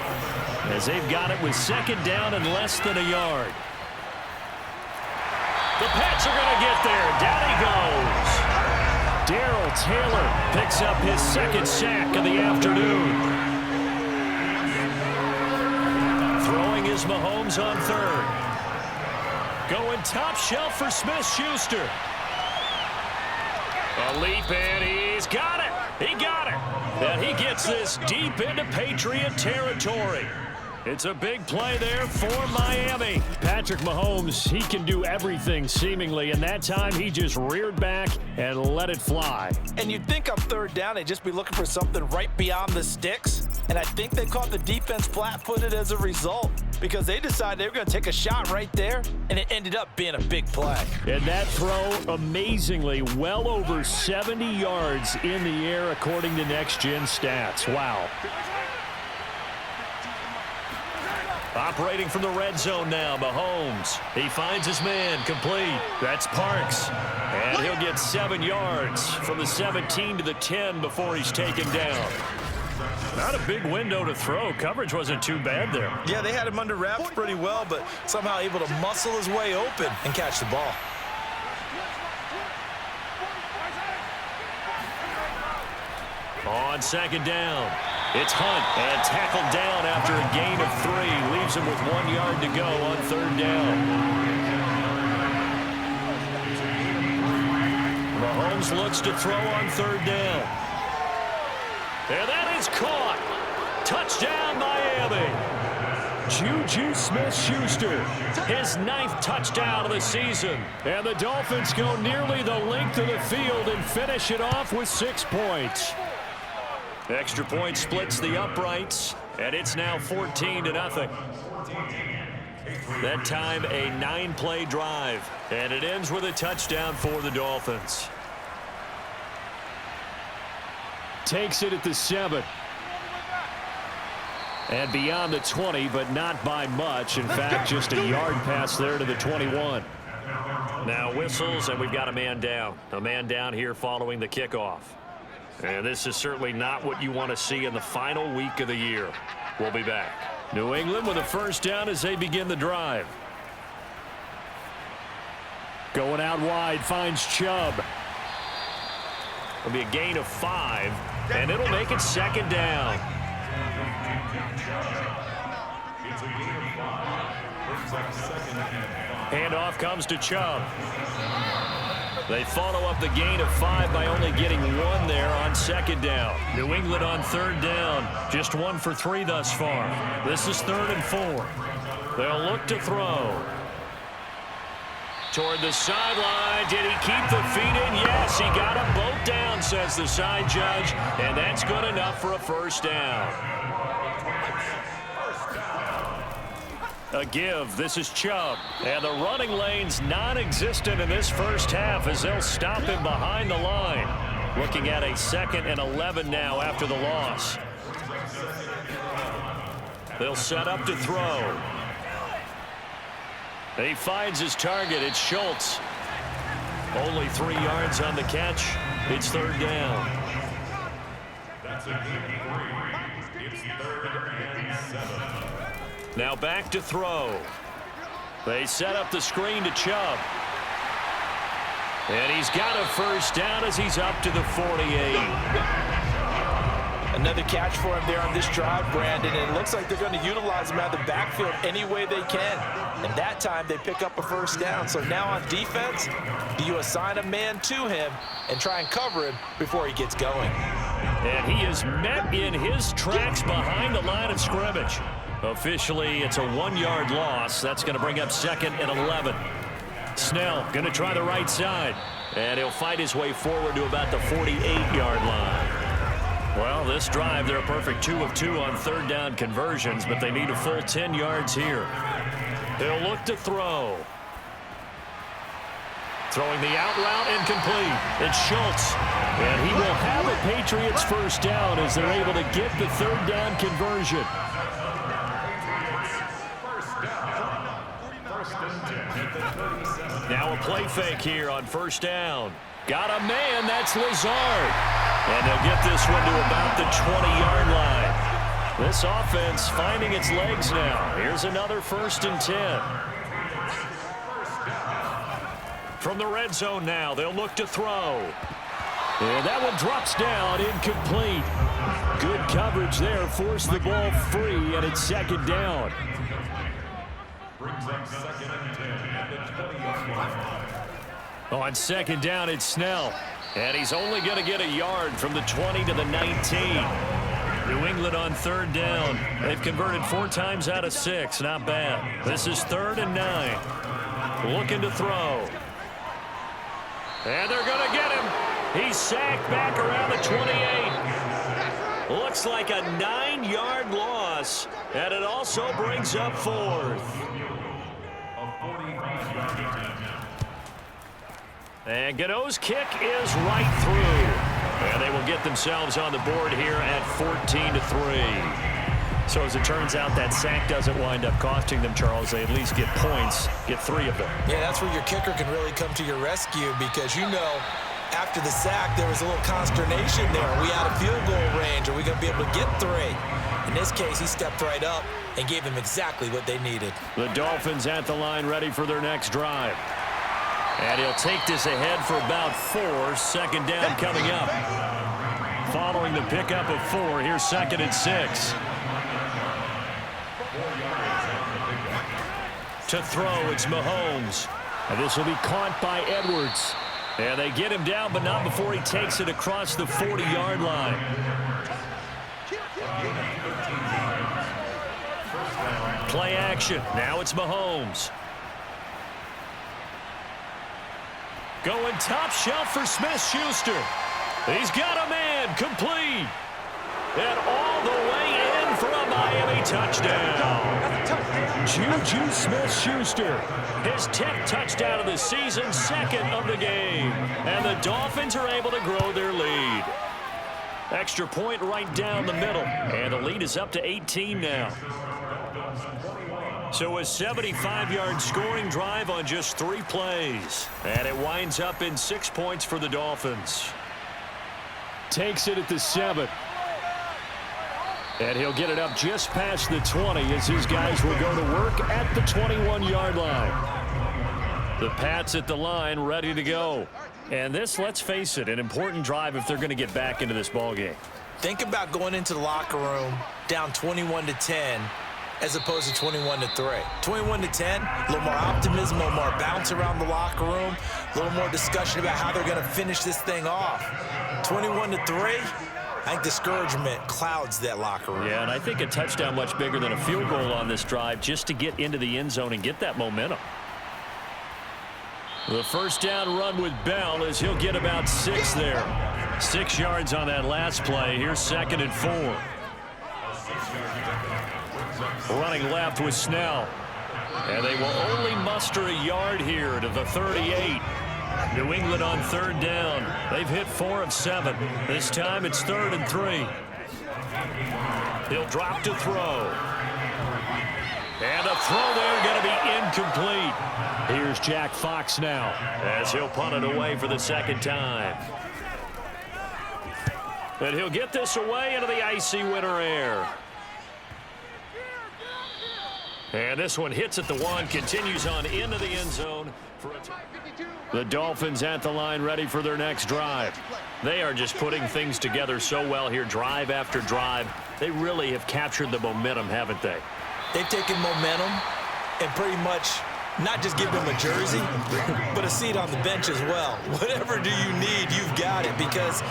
[SPEAKER 2] As they've got it with second down and less than a yard. The Pats are going to get there. Down he goes. Darrell Taylor picks up his 2nd sack of the afternoon. Throwing is Mahomes on 3rd. Going top shelf for Smith-Schuster. A leap, and he's got it. He got it. And he gets this deep into Patriot territory. It's a big play there for Miami.
[SPEAKER 4] Patrick Mahomes, he can do everything seemingly, and that time he just reared back and let it fly.
[SPEAKER 3] And you'd think on third down they'd just be looking for something right beyond the sticks. And I think they caught the defense flat-footed as a result because they decided they were going to take a shot right there, and it ended up being a big play.
[SPEAKER 4] And that throw, amazingly, well over 70 yards in the air according to Next Gen Stats. Wow.
[SPEAKER 2] Operating from the red zone now, Mahomes. He finds his man, complete. That's Parks. And he'll get 7 yards from the 17 to the 10 before he's taken down. Not a big window to throw. Coverage wasn't too bad there.
[SPEAKER 3] Yeah, they had him under wraps pretty well, but somehow able to muscle his way open and catch the ball.
[SPEAKER 2] On second down, it's Hunt, and tackled down after a gain of 3. Leaves him with 1 yard to go on third down. Mahomes looks to throw on third down. And that is caught. Touchdown, Miami.
[SPEAKER 4] Juju Smith-Schuster, his 9th touchdown of the season. And the Dolphins go nearly the length of the field and finish it off with 6 points.
[SPEAKER 2] Extra point splits the uprights, and it's now 14-0. That time a 9-play drive, and it ends with a touchdown for the Dolphins.
[SPEAKER 4] Takes it at the 7. And beyond the 20, but not by much. In fact, just a yard pass there to the 21.
[SPEAKER 2] Now whistles, and we've got a man down. A man down here following the kickoff. And this is certainly not what you want to see in the final week of the year. We'll be back.
[SPEAKER 4] New England with a first down as they begin the drive. Going out wide, finds Chubb.
[SPEAKER 2] It'll be a gain of 5, and it'll make it second down. Handoff comes to Chubb. They follow up the gain of 5 by only getting 1 there on second down. New England on third down. Just 1 for 3 thus far. This is 3rd and 4. They'll look to throw. Toward the sideline. Did he keep the feet in? Yes, he got them both down, says the side judge. And that's good enough for a first down. A give. This is Chubb. And the running lane's non-existent in this first half as they'll stop him behind the line. Looking at a 2nd and 11 now after the loss. They'll set up to throw. He finds his target. It's Schultz. Only 3 yards on the catch. It's third down. That's a gain of 3. It's 3rd and 7. Now back to throw. They set up the screen to Chubb. And he's got a first down as he's up to the 48.
[SPEAKER 3] Another catch for him there on this drive, Brandon, and it looks like they're going to utilize him out of the backfield any way they can. And that time they pick up a first down. So now on defense, do you assign a man to him and try and cover him before he gets going?
[SPEAKER 2] And he is met in his tracks behind the line of scrimmage. Officially, it's a 1-yard loss. That's going to bring up 2nd and 11. Snell going to try the right side. And he'll fight his way forward to about the 48-yard line. Well, this drive, they're a perfect 2 of 2 on third down conversions, but they need a full 10 yards here. They'll look to throw. Throwing the out route incomplete. It's Schultz. And he will have a Patriots first down as they're able to get the third down conversion. Now a play fake here on first down. Got a man, that's Lazard. And they'll get this one to about the 20-yard line. This offense finding its legs now. Here's another 1st and 10. From the red zone now, they'll look to throw. And that one drops down, incomplete. Good coverage there, forced the ball free, and it's second down. Brings up 2nd and 10 at the 20-yard line. On second down, it's Snell. And he's only going to get a yard from the 20 to the 19. New England England on third down. They've converted 4 times out of 6. Not bad. This is 3rd and 9. Looking to throw. And they're going to get him. He's sacked back around the 28. Looks like a 9-yard loss. And it also brings up 4th. And Gano's kick is right through. And they will get themselves on the board here at 14-3. So as it turns out, that sack doesn't wind up costing them, Charles. They at least get points, get 3 of them.
[SPEAKER 3] Yeah, that's where your kicker can really come to your rescue because, you know, after the sack, there was a little consternation there. Are we out of field goal range? Are we going to be able to get 3? In this case, he stepped right up and gave them exactly what they needed.
[SPEAKER 2] The Dolphins at the line ready for their next drive. And he'll take this ahead for about 4. 2nd down coming up. Following the pickup of 4, here's 2nd and 6. To throw, it's Mahomes. And this will be caught by Edwards. And they get him down, but not before he takes it across the 40-yard line. Play action. Now it's Mahomes. Going top shelf for Smith-Schuster. He's got a man complete. And all the way in for a Miami touchdown. Juju Smith-Schuster, his 10th touchdown of the season, 2nd of the game. And the Dolphins are able to grow their lead. Extra point right down the middle. And the lead is up to 18 now. So a 75-yard scoring drive on just 3 plays. And it winds up in 6 points for the Dolphins. Takes it at the 7. And he'll get it up just past the 20 as his guys will go to work at the 21-yard line. The Pats at the line ready to go. And this, let's face it, an important drive if they're going to get back into this ballgame.
[SPEAKER 3] Think about going into the locker room down 21-10 as opposed to 21-3. 21-10, a little more optimism, a little more bounce around the locker room, a little more discussion about how they're going to finish this thing off. 21-3, I think discouragement clouds that locker room.
[SPEAKER 2] Yeah, and I think a touchdown much bigger than a field goal on this drive just to get into the end zone and get that momentum. The first down run with Bell as he'll get about 6 there. 6 yards on that last play. Here's 2nd and 4. Running left with Snell. And they will only muster a yard here to the 38. New England on 3rd down. They've hit 4 of 7. This time it's 3rd and 3. He'll drop to throw. And a throw there going to be incomplete. Here's Jack Fox now as he'll punt it away for the 2nd time. And he'll get this away into the icy winter air. And this one hits at the 1, continues on into the end zone. The Dolphins at the line ready for their next drive. They are just putting things together so well here, drive after drive. They really have captured the momentum, haven't they?
[SPEAKER 3] They've taken momentum and pretty much not just give them a jersey, but a seat on the bench as well. Whatever do you need, you've got it, because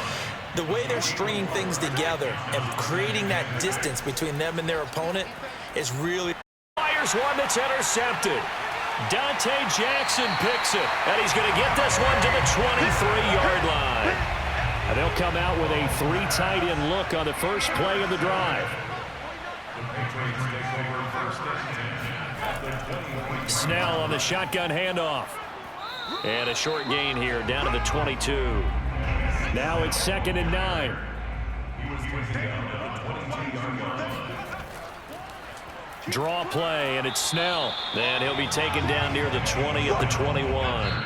[SPEAKER 3] the way they're stringing things together and creating that distance between them and their opponent is really...
[SPEAKER 2] Fires one that's intercepted. Dante Jackson picks it, and he's going to get this one to the 23-yard line. And they'll come out with a 3 tight end look on the first play of the drive. Snell on the shotgun handoff. And a short gain here down to the 22. Now it's 2nd and 9. Draw play, and it's Snell. Then he'll be taken down near the 20 at the 21.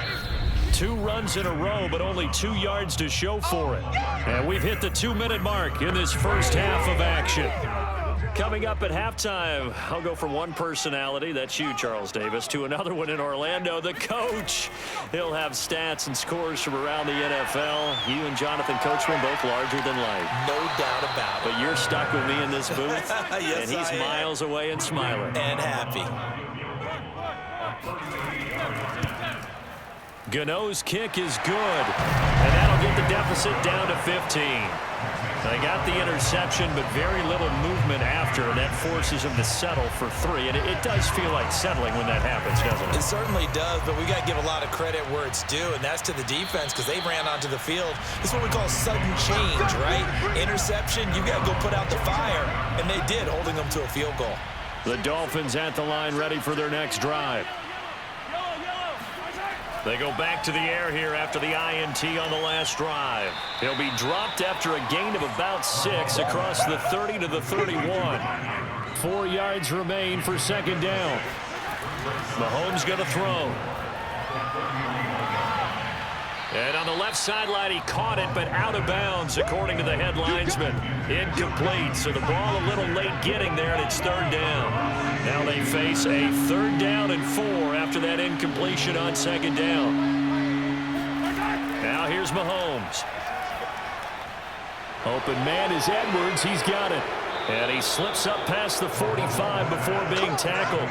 [SPEAKER 2] 2 runs in a row, but only 2 yards to show for it. And we've hit the 2-minute mark in this first half of action. Coming up at halftime, I'll go from one personality, that's you, Charles Davis, to another one in Orlando, the coach. He'll have stats and scores from around the NFL. You and Jonathan Coachman both larger than life.
[SPEAKER 3] No doubt about it.
[SPEAKER 2] But you're stuck with me in this booth,
[SPEAKER 3] yes,
[SPEAKER 2] and he's miles away and smiling.
[SPEAKER 3] And happy.
[SPEAKER 2] Gano's kick is good, and that'll get the deficit down to 15. They got the interception, but very little movement after, and that forces them to settle for 3. And it does feel like settling when that happens, doesn't it?
[SPEAKER 3] It certainly does, but we got to give a lot of credit where it's due, and that's to the defense because they ran onto the field. This is what we call sudden change, right? Interception, you got to go put out the fire, and they did, holding them to a field goal.
[SPEAKER 2] The Dolphins at the line ready for their next drive. They go back to the air here after the INT on the last drive. He'll be dropped after a gain of about 6 across the 30 to the 31.
[SPEAKER 4] 4 yards remain for second down.
[SPEAKER 2] Mahomes going to throw. And on the left sideline, he caught it, but out of bounds, according to the head linesman. Incomplete, so the ball a little late getting there, and it's third down. Now they face a 3rd down and 4 after that incompletion on second down. Now here's Mahomes.
[SPEAKER 4] Open man is Edwards. He's got it.
[SPEAKER 2] And he slips up past the 45 before being tackled.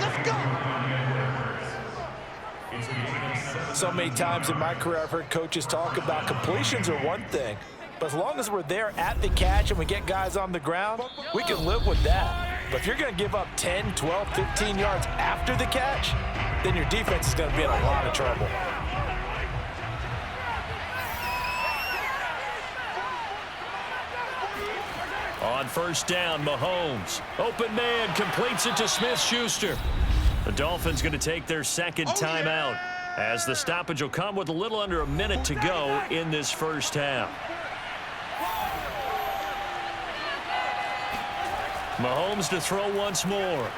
[SPEAKER 3] So many times in my career I've heard coaches talk about completions are one thing, but as long as we're there at the catch and we get guys on the ground, we can live with that. But if you're going to give up 10, 12, 15 yards after the catch, then your defense is going to be in a lot of trouble.
[SPEAKER 2] On first down, Mahomes. Open man completes it to Smith-Schuster. The Dolphins going to take their second timeout, as the stoppage will come with a little under a minute to go in this first half. Mahomes to throw once more.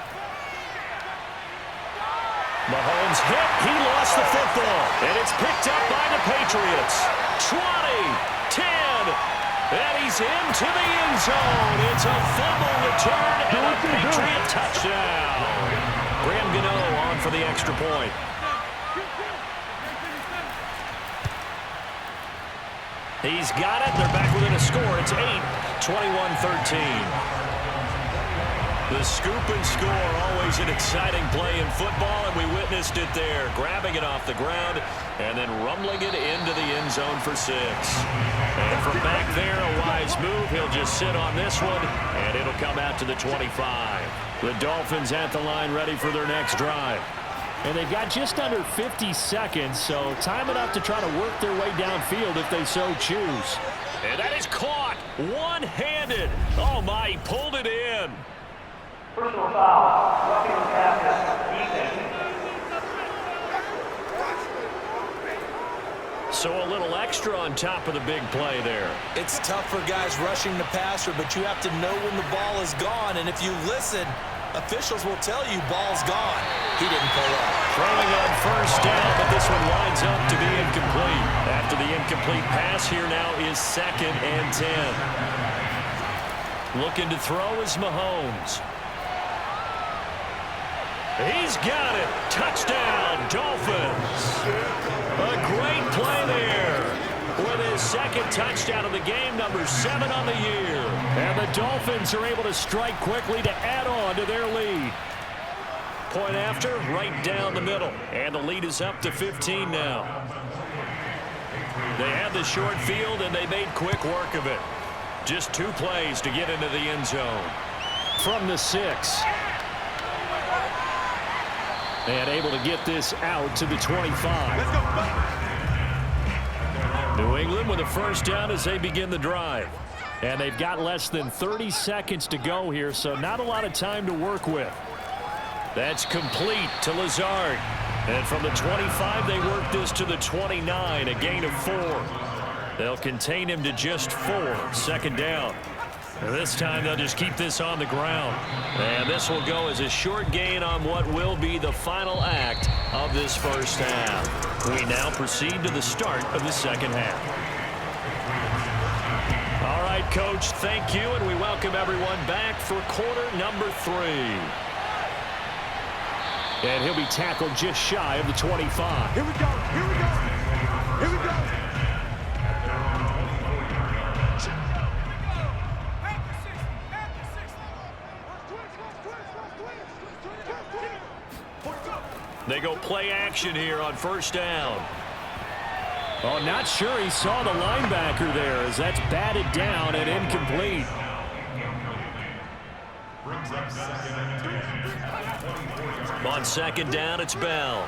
[SPEAKER 2] Mahomes hit. He lost the football. And it's picked up by the Patriots. 20, 10, and he's into the end zone. It's a fumble return and a Patriot touchdown. Graham Gano on for the extra point. He's got it. They're back within a score. It's 8-21-13. The scoop and score, always an exciting play in football, and we witnessed it there. Grabbing it off the ground and then rumbling it into the end zone for 6. And from back there, a wise move. He'll just sit on this one, and it'll come out to the 25. The Dolphins at the line ready for their next drive.
[SPEAKER 4] And they've got just under 50 seconds, so time enough to try to work their way downfield if they so choose.
[SPEAKER 2] And that is caught one-handed. Oh, my, he pulled it in.
[SPEAKER 5] Personal foul, roughing the pass, defense.
[SPEAKER 2] So a little extra on top of the big play there.
[SPEAKER 3] It's tough for guys rushing the passer, but you have to know when the ball is gone, and if you listen, officials will tell you ball's gone. He didn't pull up.
[SPEAKER 2] Throwing on first down, but this one lines up to be incomplete. After the incomplete pass, here now is 2nd and 10. Looking to throw is Mahomes. He's got it. Touchdown, Dolphins. A great play there. With his 2nd touchdown of the game, number 7 on the year.
[SPEAKER 4] And the Dolphins are able to strike quickly to add on to their lead.
[SPEAKER 2] Point after, right down the middle. And the lead is up to 15 now. They had the short field, and they made quick work of it. Just 2 plays to get into the end zone.
[SPEAKER 4] From the 6. And able to get this out to the 25.
[SPEAKER 1] Let's go.
[SPEAKER 4] New England with a first down as they begin the drive. And they've got less than 30 seconds to go here, so not a lot of time to work with.
[SPEAKER 2] That's complete to Lazard. And from the 25, they work this to the 29, a gain of 4. They'll contain him to just 4, second down. This time they'll just keep this on the ground. And this will go as a short gain on what will be the final act of this first half. We now proceed to the start of the second half. All right, Coach, thank you, and we welcome everyone back for quarter number 3.
[SPEAKER 4] And he'll be tackled just shy of the 25.
[SPEAKER 1] Here we go. Here we go. Here we go.
[SPEAKER 2] They go play action here on first down.
[SPEAKER 4] Oh, not sure he saw the linebacker there as that's batted down and incomplete.
[SPEAKER 2] On second down, it's Bell.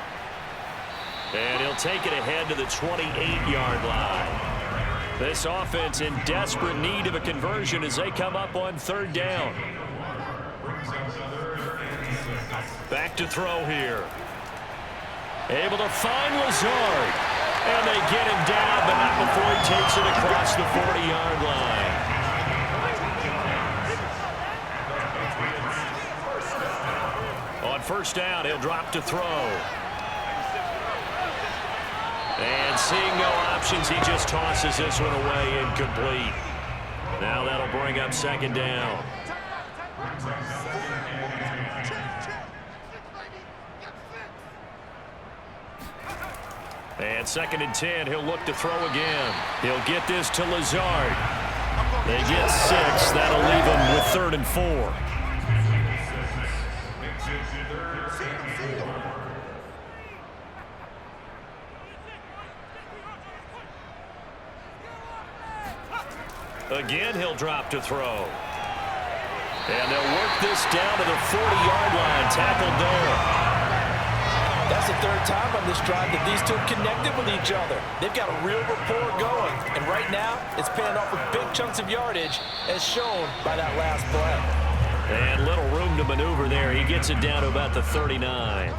[SPEAKER 2] And he'll take it ahead to the 28-yard line. This offense in desperate need of a conversion as they come up on third down. Back to throw here. Able to find Lazard. And they get him down, but not before he takes it across the 40-yard line. On first down, he'll drop to throw. And seeing no options, he just tosses this one away incomplete. Now that'll bring up second down. And second and 10, he'll look to throw again. He'll get this to Lazard. They get 6. That'll leave him with 3rd and 4. Again, he'll drop to throw. And they'll work this down to the 40-yard line. Tackled there.
[SPEAKER 3] That's the third time on this drive that these two have connected with each other. They've got a real rapport going. And right now, it's paying off with big chunks of yardage, as shown by that last play.
[SPEAKER 2] And little room to maneuver there. He gets it down to about the 39.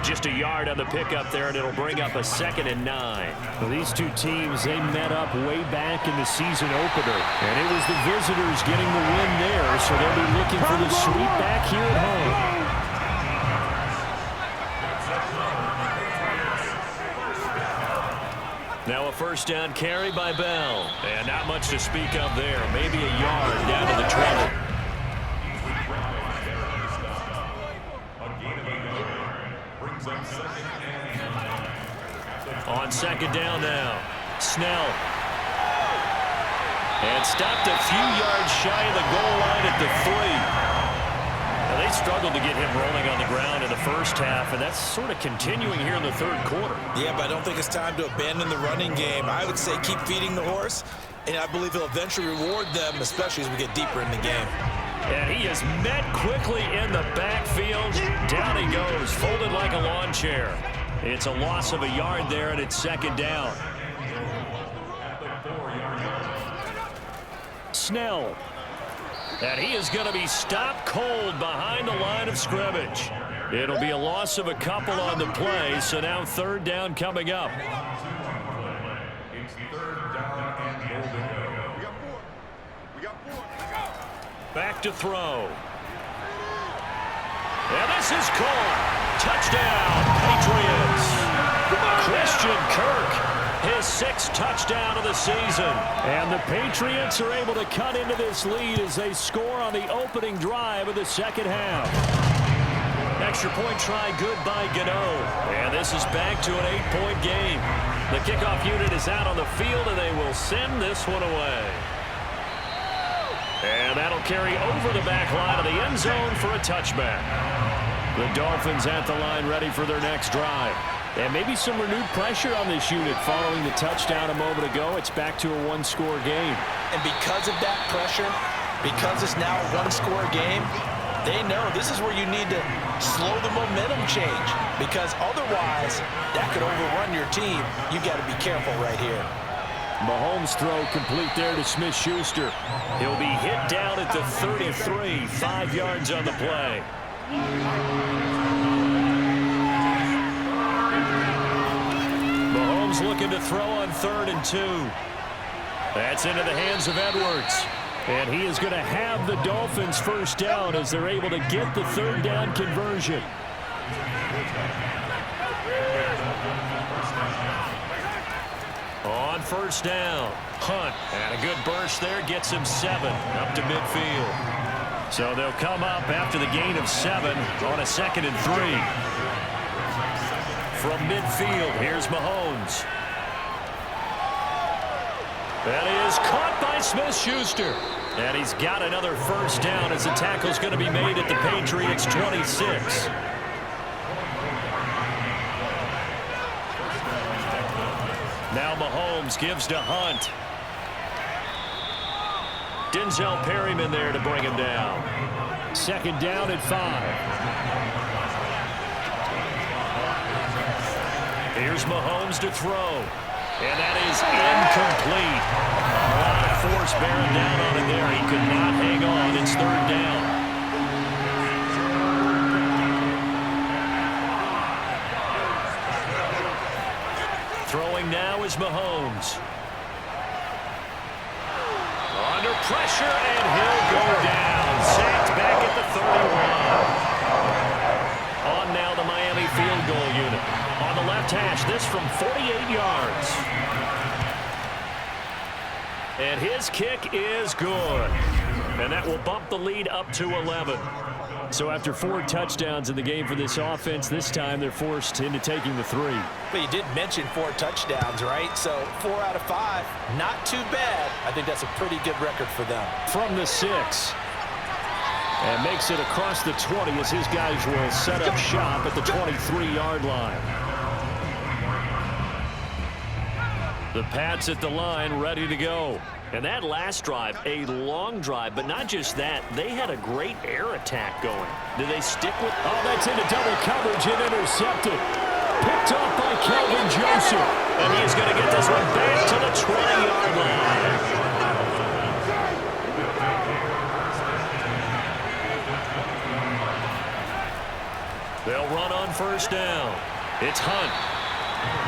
[SPEAKER 2] Just a yard on the pickup there, and it'll bring up a 2nd and 9.
[SPEAKER 4] Well, these two teams, they met up way back in the season opener. And it was the visitors getting the win there, so they'll be looking for the sweep back here at home.
[SPEAKER 2] Now a first down carry by Bell. And not much to speak of there. Maybe a yard down to the 20. On second down now. Snell. And stopped a few yards shy of the goal line at the 3. Now they struggled to get him rolling on the ground in the first half, and that's sort of continuing here in the third quarter.
[SPEAKER 3] Yeah, but I don't think it's time to abandon the running game. I would say keep feeding the horse, and I believe he'll eventually reward them, especially as we get deeper in the game.
[SPEAKER 2] And he is met quickly in the backfield. Down he goes, folded like a lawn chair. It's a loss of a yard there, and it's second down. Snell. And he is going to be stopped cold behind the line of scrimmage. It'll be a loss of a couple on the play, so now third down coming up. Back to throw. And this is caught. Touchdown, Patriots. Christian Kirk, his 6th touchdown of the season.
[SPEAKER 4] And the Patriots are able to cut into this lead as they score on the opening drive of the second half.
[SPEAKER 2] Extra point try good by Gano. And this is back to an 8-point game. The kickoff unit is out on the field, and they will send this one away. And that'll carry over the back line of the end zone for a touchback. The Dolphins at the line ready for their next drive. And maybe some renewed pressure on this unit following the touchdown a moment ago. It's back to a one-score game.
[SPEAKER 3] And because of that pressure, because it's now a one-score game, they know this is where you need to slow the momentum change, because otherwise that could overrun your team. You got to be careful right here.
[SPEAKER 4] Mahomes' throw complete there to Smith-Schuster.
[SPEAKER 2] He'll be hit down at the 33, 5 yards on the play. Mahomes looking to throw on 3rd and 2. That's into the hands of Edwards.
[SPEAKER 4] And he is going to have the Dolphins first down as they're able to get the third down conversion.
[SPEAKER 2] On first down, Hunt. And a good burst there gets him 7 up to midfield. So they'll come up after the gain of 7 on a 2nd and 3. From midfield, here's Mahomes. That is caught by Smith-Schuster. And he's got another first down as the tackle's going to be made at the Patriots' 26. Now Mahomes gives to Hunt. Denzel Perryman there to bring him down.
[SPEAKER 4] Second down and 5.
[SPEAKER 2] Here's Mahomes to throw. And that is incomplete. A lot of force bearing down on him there. He could not hang on. It's third down. Throwing now is Mahomes. Under pressure, and he'll go down. Sacked back at the 31. On now the Miami field goal unit. On the left hash, this from 48 yards. And his kick is good. And that will bump the lead up to 11.
[SPEAKER 4] So after 4 touchdowns in the game for this offense, this time they're forced into taking the 3.
[SPEAKER 3] But you did mention 4 touchdowns, right? So 4 out of 5, not too bad. I think that's a pretty good record for them.
[SPEAKER 4] From the 6. And makes it across the 20 as his guys will set up shop at the 23-yard line.
[SPEAKER 2] The Pats at the line, ready to go. And that last drive, a long drive, but not just that. They had a great air attack going. Did they stick with...
[SPEAKER 4] Oh, that's into double coverage and intercepted. Picked off by Kelvin Joseph.
[SPEAKER 2] And he's going to get this one back to the 20-yard line. They'll run on first down. It's Hunt.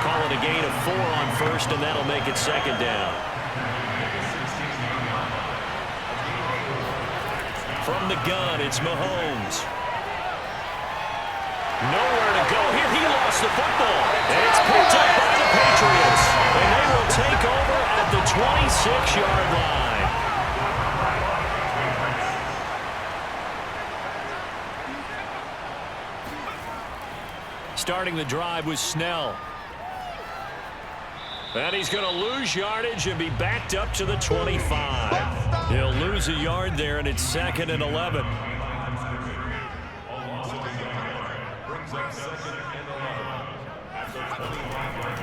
[SPEAKER 2] Call it a gain of 4 on first, and that'll make it second down. From the gun, it's Mahomes. Nowhere to go here. He lost the football. And it's picked up by the Patriots. And they will take over at the 26-yard line. Starting the drive was Snell. And he's going to lose yardage and be backed up to the 25. He'll lose a yard there, and it's 2nd and 11.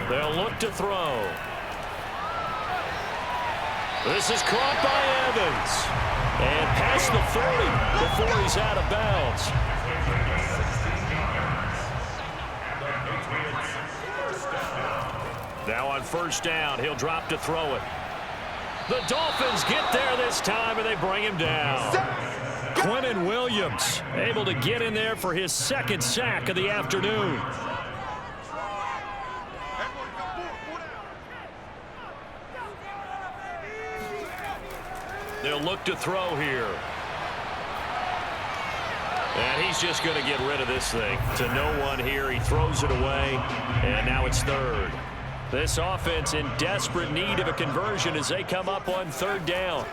[SPEAKER 2] They'll look to throw. This is caught by Evans. And past the 40 before he's out of bounds. Now on first down, he'll drop to throw it. The Dolphins get there this time, and they bring him down. Quinnen Williams able to get in there for his 2nd sack of the afternoon. They'll look to throw here. And he's just going to get rid of this thing to no one here. He throws it away, and now it's 3rd. This offense in desperate need of a conversion as they come up on 3rd down.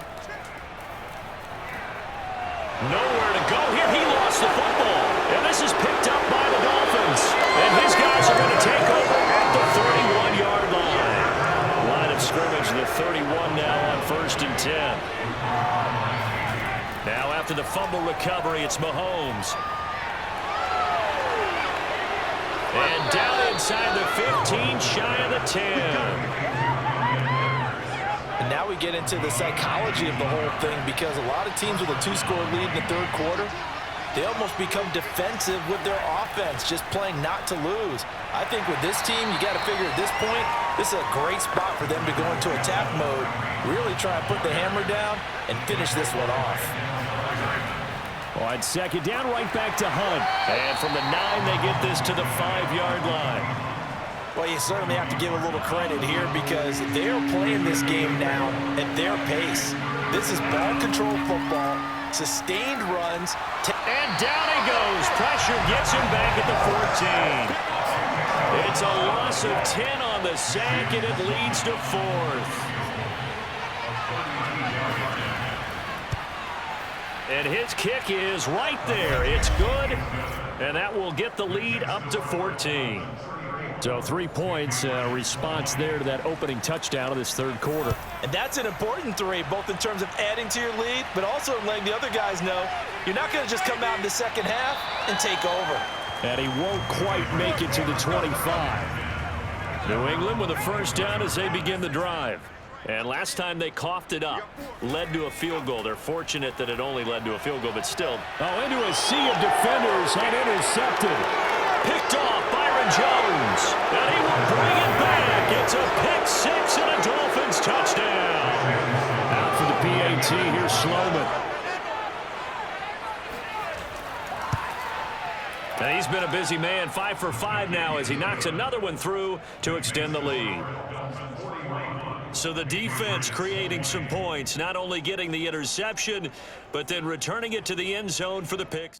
[SPEAKER 2] Nowhere to go here. He lost the football. And this is picked up by the Dolphins. And his guys are going to take over at the 31-yard line. Line of scrimmage, the 31 now on 1st and 10. Now after the fumble recovery, it's Mahomes. And down inside the 15, shy of the 10.
[SPEAKER 3] And now we get into the psychology of the whole thing, because a lot of teams with a 2-score lead in the 3rd quarter, they almost become defensive with their offense, just playing not to lose. I think with this team, you got to figure at this point, this is a great spot for them to go into attack mode, really try to put the hammer down and finish this one off.
[SPEAKER 4] On 2nd down, right back to Hunt.
[SPEAKER 2] And from the 9, they get this to the 5-yard line.
[SPEAKER 3] Well, you certainly have to give a little credit here, because they're playing this game now at their pace. This is ball control football, sustained runs.
[SPEAKER 2] And down he goes. Pressure gets him back at the 14. It's a loss of 10 on the sack, and it leads to 4th. And his kick is right there. It's good, and that will get the lead up to 14.
[SPEAKER 4] So 3 points, response there to that opening touchdown of this 3rd quarter.
[SPEAKER 3] And that's an important 3, both in terms of adding to your lead, but also letting the other guys know you're not going to just come out in the 2nd half and take over.
[SPEAKER 4] And he won't quite make it to the 25. New England with a first down as they begin the drive. And last time they coughed it up, led to a field goal. They're fortunate that it only led to a field goal, but still.
[SPEAKER 2] Oh, into a sea of defenders and intercepted.
[SPEAKER 4] Picked off Byron Jones. And he will bring it back. It's a pick six and a Dolphins touchdown.
[SPEAKER 2] Out for the PAT, here's Sloman.
[SPEAKER 4] And he's been a busy man, 5 for 5 now as he knocks another one through to extend the lead. So the defense creating some points, not only getting the interception, but then returning it to the end zone for the pick.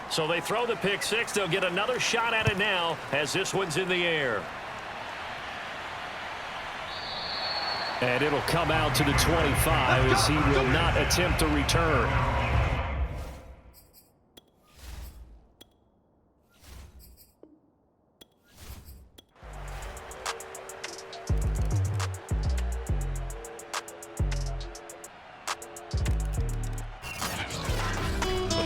[SPEAKER 4] So they throw the pick six. They'll get another shot at it now as this one's in the air.
[SPEAKER 2] And it'll come out to the 25 as he will not attempt to return.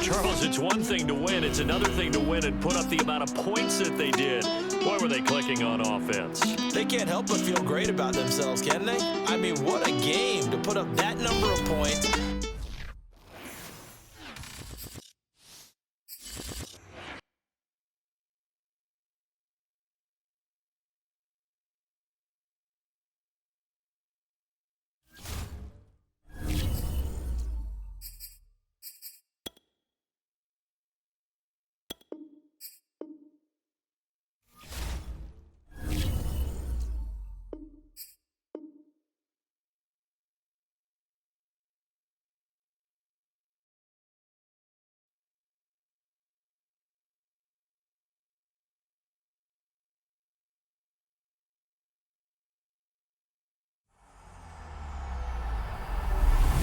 [SPEAKER 4] Charles, it's one thing to win. It's another thing to win and put up the amount of points that they did. Boy, were they clicking on offense.
[SPEAKER 3] They can't help but feel great about themselves, can they? I mean, what a game to put up that number of points.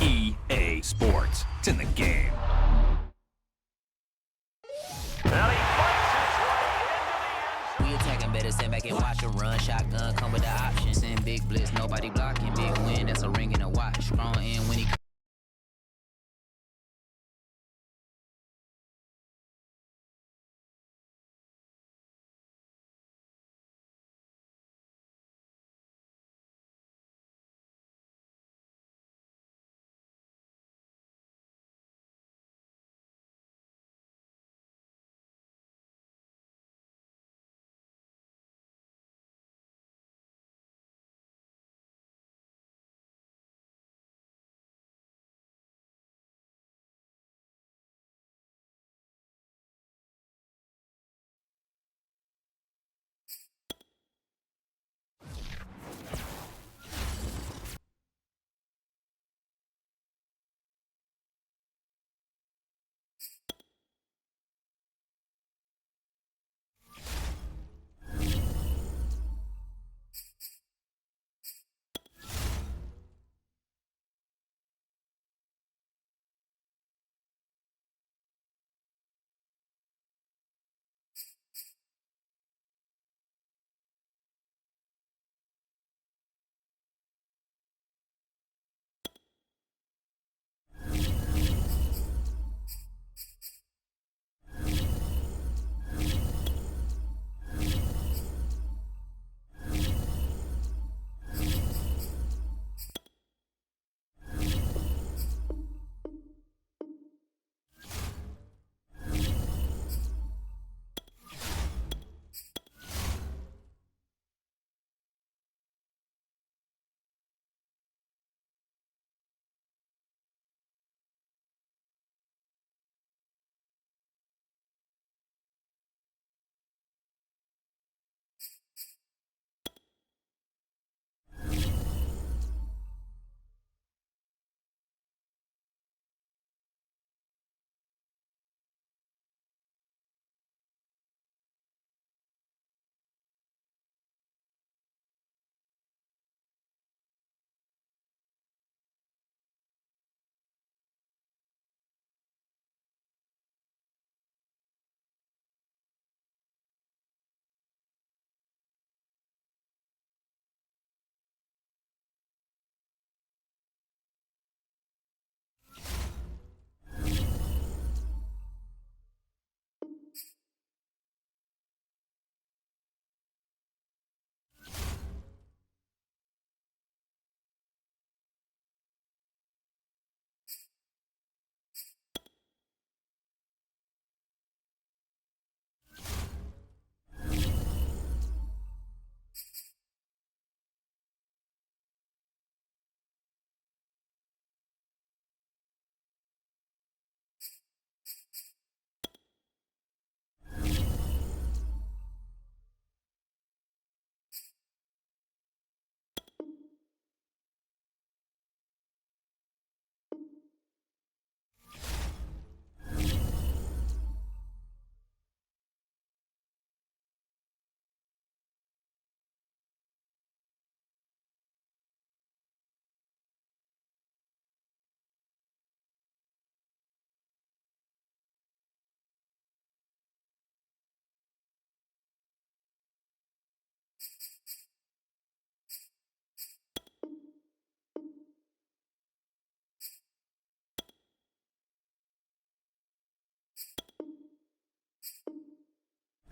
[SPEAKER 6] EA Sports. It's in the game.
[SPEAKER 7] We attacking, better stand back and watch a run. Shotgun come with the option. Send big blitz, nobody blocking. Big win, that's a ring and a watch. Strong in when he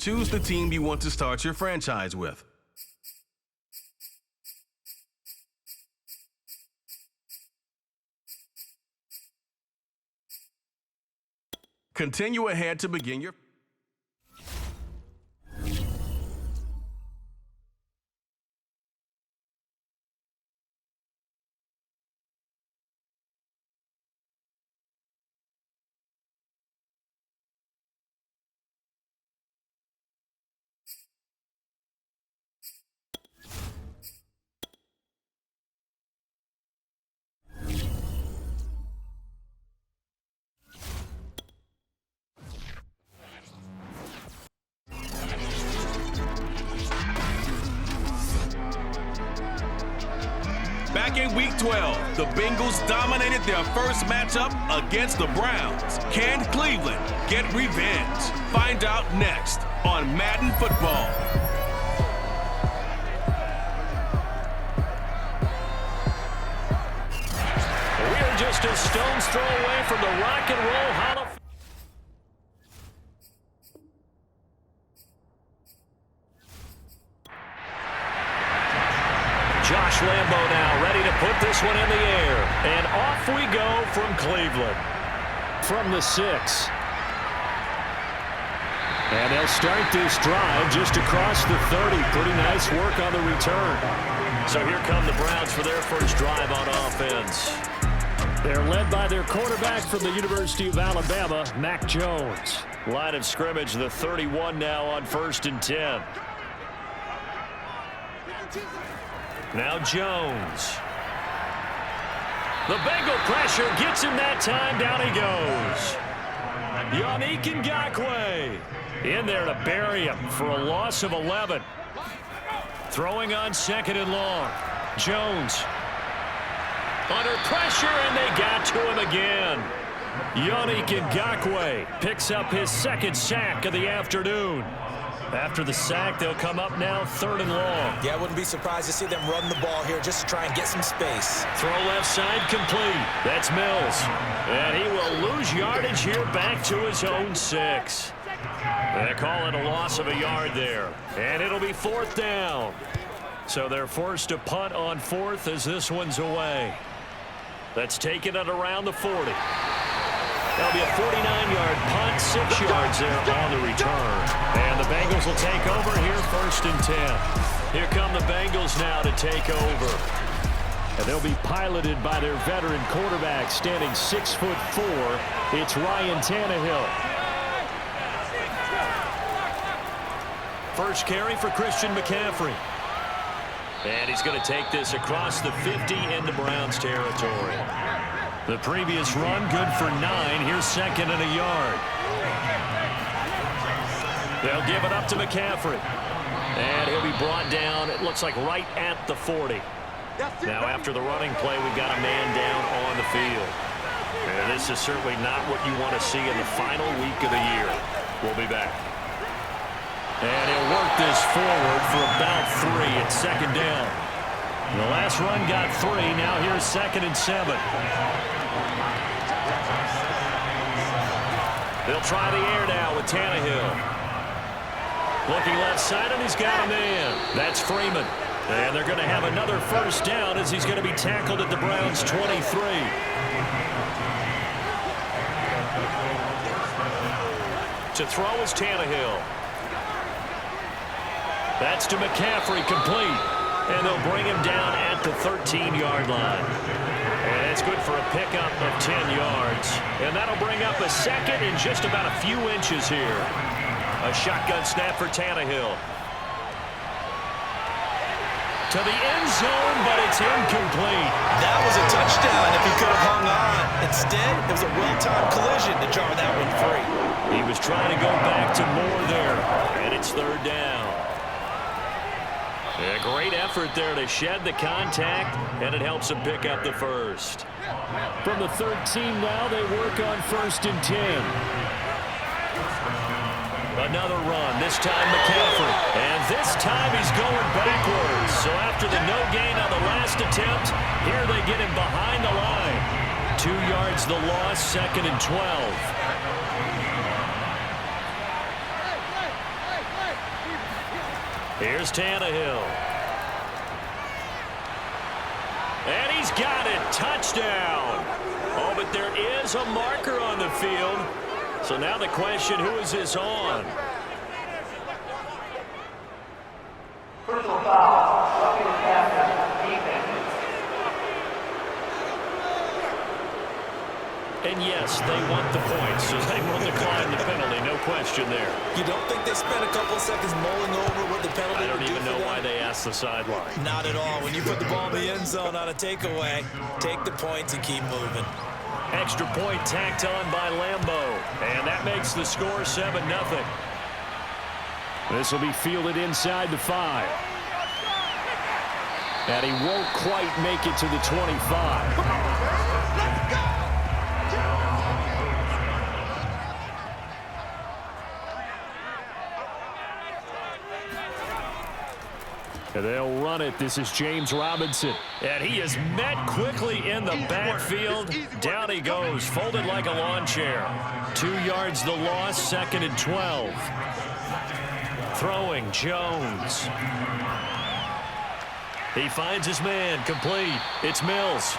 [SPEAKER 1] choose the team you want to start your franchise with. Continue ahead to begin your... Back in Week 12, the Bengals dominated their first matchup against the Browns. Can Cleveland get revenge? Find out next on Madden Football.
[SPEAKER 2] We are just a stone's throw away from the Rock and Roll Hall of Fame. Josh Lambo now ready to put this one in the air. And off we go from Cleveland.
[SPEAKER 4] From the 6. And they'll start this drive just across the 30. Pretty nice work on the return.
[SPEAKER 2] So here come the Browns for their first drive on offense.
[SPEAKER 4] They're led by their quarterback from the University of Alabama, Mac Jones.
[SPEAKER 2] Line of scrimmage, the 31 now on 1st and 10. Now Jones. The Bengal pressure gets him that time. Down he goes. Yannick Ngakoue in there to bury him for a loss of 11. Throwing on 2nd and long. Jones under pressure, and they got to him again. Yannick Ngakoue picks up his 2nd sack of the afternoon. After the sack, they'll come up now 3rd and long.
[SPEAKER 3] Yeah, I wouldn't be surprised to see them run the ball here just to try and get some space.
[SPEAKER 2] Throw left side complete. That's Mills. And he will lose yardage here back to his own 6. They call it a loss of a yard there. And it'll be 4th down. So they're forced to punt on 4th as this one's away. That's taken at around the 40. That'll be a 49-yard punt, 6 yards there on the return. And the Bengals will take over here 1st and 10. Here come the Bengals now to take over.
[SPEAKER 4] And they'll be piloted by their veteran quarterback, standing 6'4". It's Ryan Tannehill.
[SPEAKER 2] First carry for Christian McCaffrey. And he's going to take this across the 50 into Browns territory. The previous run, good for 9. Here's 2nd and a yard. They'll give it up to McCaffrey. And he'll be brought down, it looks like right at the 40. Now after the running play, we've got a man down on the field. And this is certainly not what you want to see in the final week of the year. We'll be back. And he'll work this forward for about 3 at 2nd down. The last run got 3. Now here's 2nd and 7. They'll try the air now with Tannehill. Looking left side, and he's got a man. That's Freeman. And they're going to have another 1st down as he's going to be tackled at the Browns' 23. To throw is Tannehill. That's to McCaffrey, complete. And they'll bring him down at the 13-yard line. And it's good for a pickup of 10 yards. And that'll bring up a 2nd in just about a few inches here. A shotgun snap for Tannehill. To the end zone, but it's incomplete.
[SPEAKER 3] That was a touchdown if he could have hung on. Instead, it was a well-timed collision to jar that one free.
[SPEAKER 2] He was trying to go back to Moore there. And it's 3rd down. A great effort there to shed the contact, and it helps him pick up the 1st.
[SPEAKER 4] From the 13 now, they work on 1st and 10.
[SPEAKER 2] Another run, this time McCaffrey. And this time he's going backwards. So after the no gain on the last attempt, here they get him behind the line. 2 yards the loss, 2nd and 12. Here's Tannehill. And he's got it. Touchdown. Oh, but there is a marker on the field. So now the question, who is this on?
[SPEAKER 5] Personal foul. Roughing the passer. Defense.
[SPEAKER 2] And yes, they want the points, so they will decline the penalty. No question there.
[SPEAKER 3] You don't think they spent a couple seconds mulling over what the penalty
[SPEAKER 2] I don't
[SPEAKER 3] would do
[SPEAKER 2] even
[SPEAKER 3] for
[SPEAKER 2] know
[SPEAKER 3] them?
[SPEAKER 2] why they asked the sideline.
[SPEAKER 3] Not at all. When you put the ball in the end zone on a takeaway, take the points and keep moving.
[SPEAKER 2] Extra point tacked on by Lambo. And that makes the score 7-0.
[SPEAKER 4] This will be fielded inside the 5. And he won't quite make it to the 25. And they'll run it. This is James Robinson.
[SPEAKER 2] And he is met quickly in the backfield. Down he goes, folded like a lawn chair. 2 yards the loss, 2nd and 12. Throwing, Jones. He finds his man, complete. It's Mills.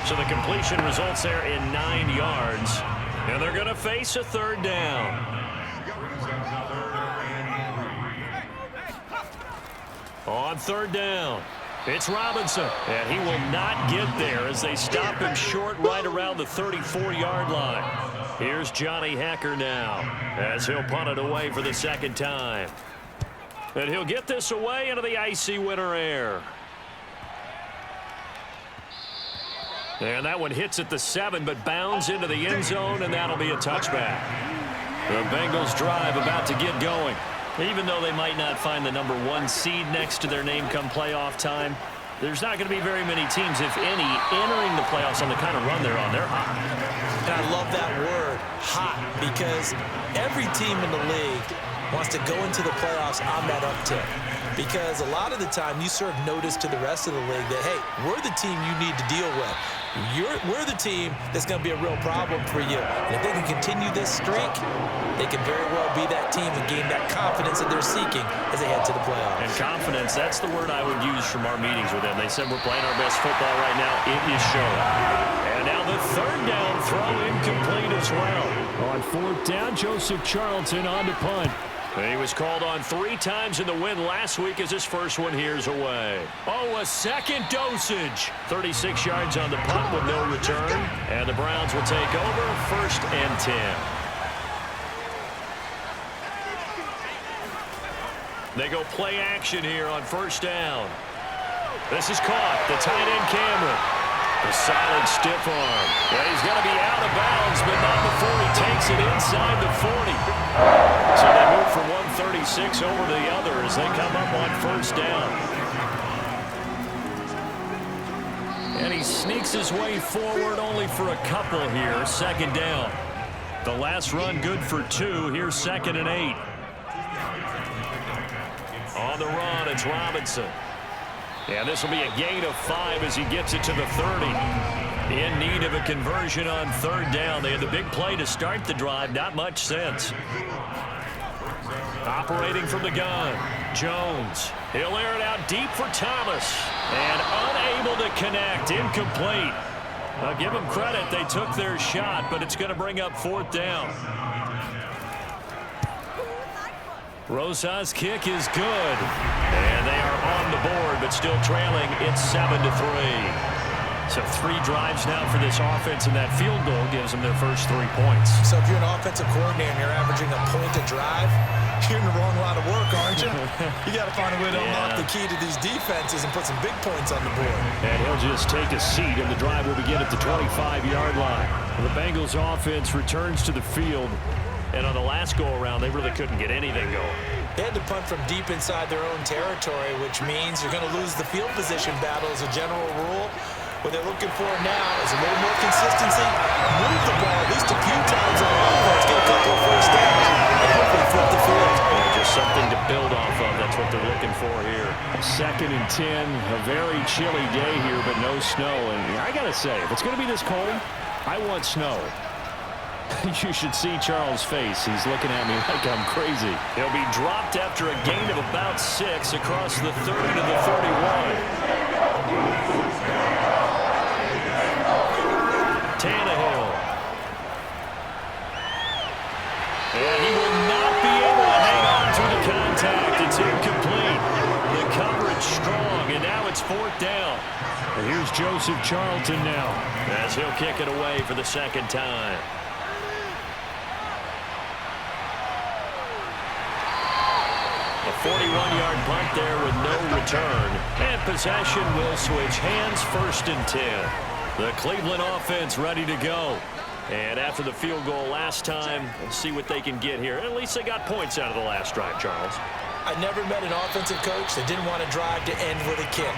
[SPEAKER 2] So the completion results there in 9 yards. And they're going to face a 3rd down. On 3rd down, it's Robinson. And he will not get there as they stop him short right around the 34-yard line. Here's Johnny Hacker now as he'll punt it away for the 2nd time. And he'll get this away into the icy winter air. And that one hits at the 7, but bounds into the end zone, and that'll be a touchback. The Bengals drive about to get going. Even though they might not find the number 1 seed next to their name come playoff time, there's not going to be very many teams, if any, entering the playoffs on the kind of run they're on. They're hot.
[SPEAKER 3] And I love that word, hot, because every team in the league wants to go into the playoffs on that uptick. Because a lot of the time you serve notice to the rest of the league that, hey, we're the team you need to deal with. We're the team that's going to be a real problem for you. And if they can continue this streak, they can very well be that team and gain that confidence that they're seeking as they head to the playoffs.
[SPEAKER 2] And confidence, that's the word I would use from our meetings with them. They said we're playing our best football right now. It is showing. And now the 3rd down throw incomplete as well.
[SPEAKER 4] On 4th down, Joseph Charlton on to punt.
[SPEAKER 2] He was called on 3 times in the win last week as his first one here's away. Oh, a second dosage. 36 yards on the punt with no return. And the Browns will take over 1st and 10. They go play action here on 1st down. This is caught. The tight end Cameron. A solid stiff arm. Yeah, he's going to be out of bounds, but not before he takes it inside the 40. So they move from 136 over to the other as they come up on 1st down. And he sneaks his way forward only for a couple here. 2nd down. The last run good for 2. Here's 2nd and 8. On the run, it's Robinson. And this will be a gain of 5 as he gets it to the 30. In need of a conversion on 3rd down. They had the big play to start the drive. Not much sense. Operating from the gun, Jones. He'll air it out deep for Thomas. And unable to connect. Incomplete. I'll give them credit. They took their shot, but it's going to bring up 4th down. Rosas' kick is good. And they are on the board, but still trailing. It's 7-3. So 3 drives now for this offense, and that field goal gives them their first 3 points.
[SPEAKER 3] So if you're an offensive coordinator and you're averaging a point a drive, you're in the wrong line of work, aren't you? You got to find a way to unlock the key to these defenses and put some big points on the board.
[SPEAKER 4] And he'll just take a seat, and the drive will begin at the 25-yard line. The Bengals offense returns to the field.
[SPEAKER 2] And on the last go-around, they really couldn't get anything going.
[SPEAKER 3] They had to punt from deep inside their own territory, which means you're going to lose the field position battle as a general rule. What they're looking for now is a little more consistency, move the ball at least a few times on offense, get a couple of 1st downs, and hopefully flip the field.
[SPEAKER 2] Yeah, just something to build off of. That's what they're looking for here.
[SPEAKER 4] 2nd and 10, a very chilly day here, but no snow. And I got to say, if it's going to be this cold, I want snow. You should see Charles' face. He's looking at me like I'm crazy.
[SPEAKER 2] He'll be dropped after a gain of about 6 across the 30 to the 31. Tannehill. And he will not be able to hang on through the contact. It's incomplete. The coverage strong, and now it's 4th down.
[SPEAKER 4] And here's Joseph Charlton now,
[SPEAKER 2] as he'll kick it away for the second time. A 41-yard punt there with no return. And possession will switch hands, 1st and 10. The Cleveland offense ready to go. And after the field goal last time, we'll see what they can get here. At least they got points out of the last drive, Charles.
[SPEAKER 3] I never met an offensive coach that didn't want to drive to end with a kick.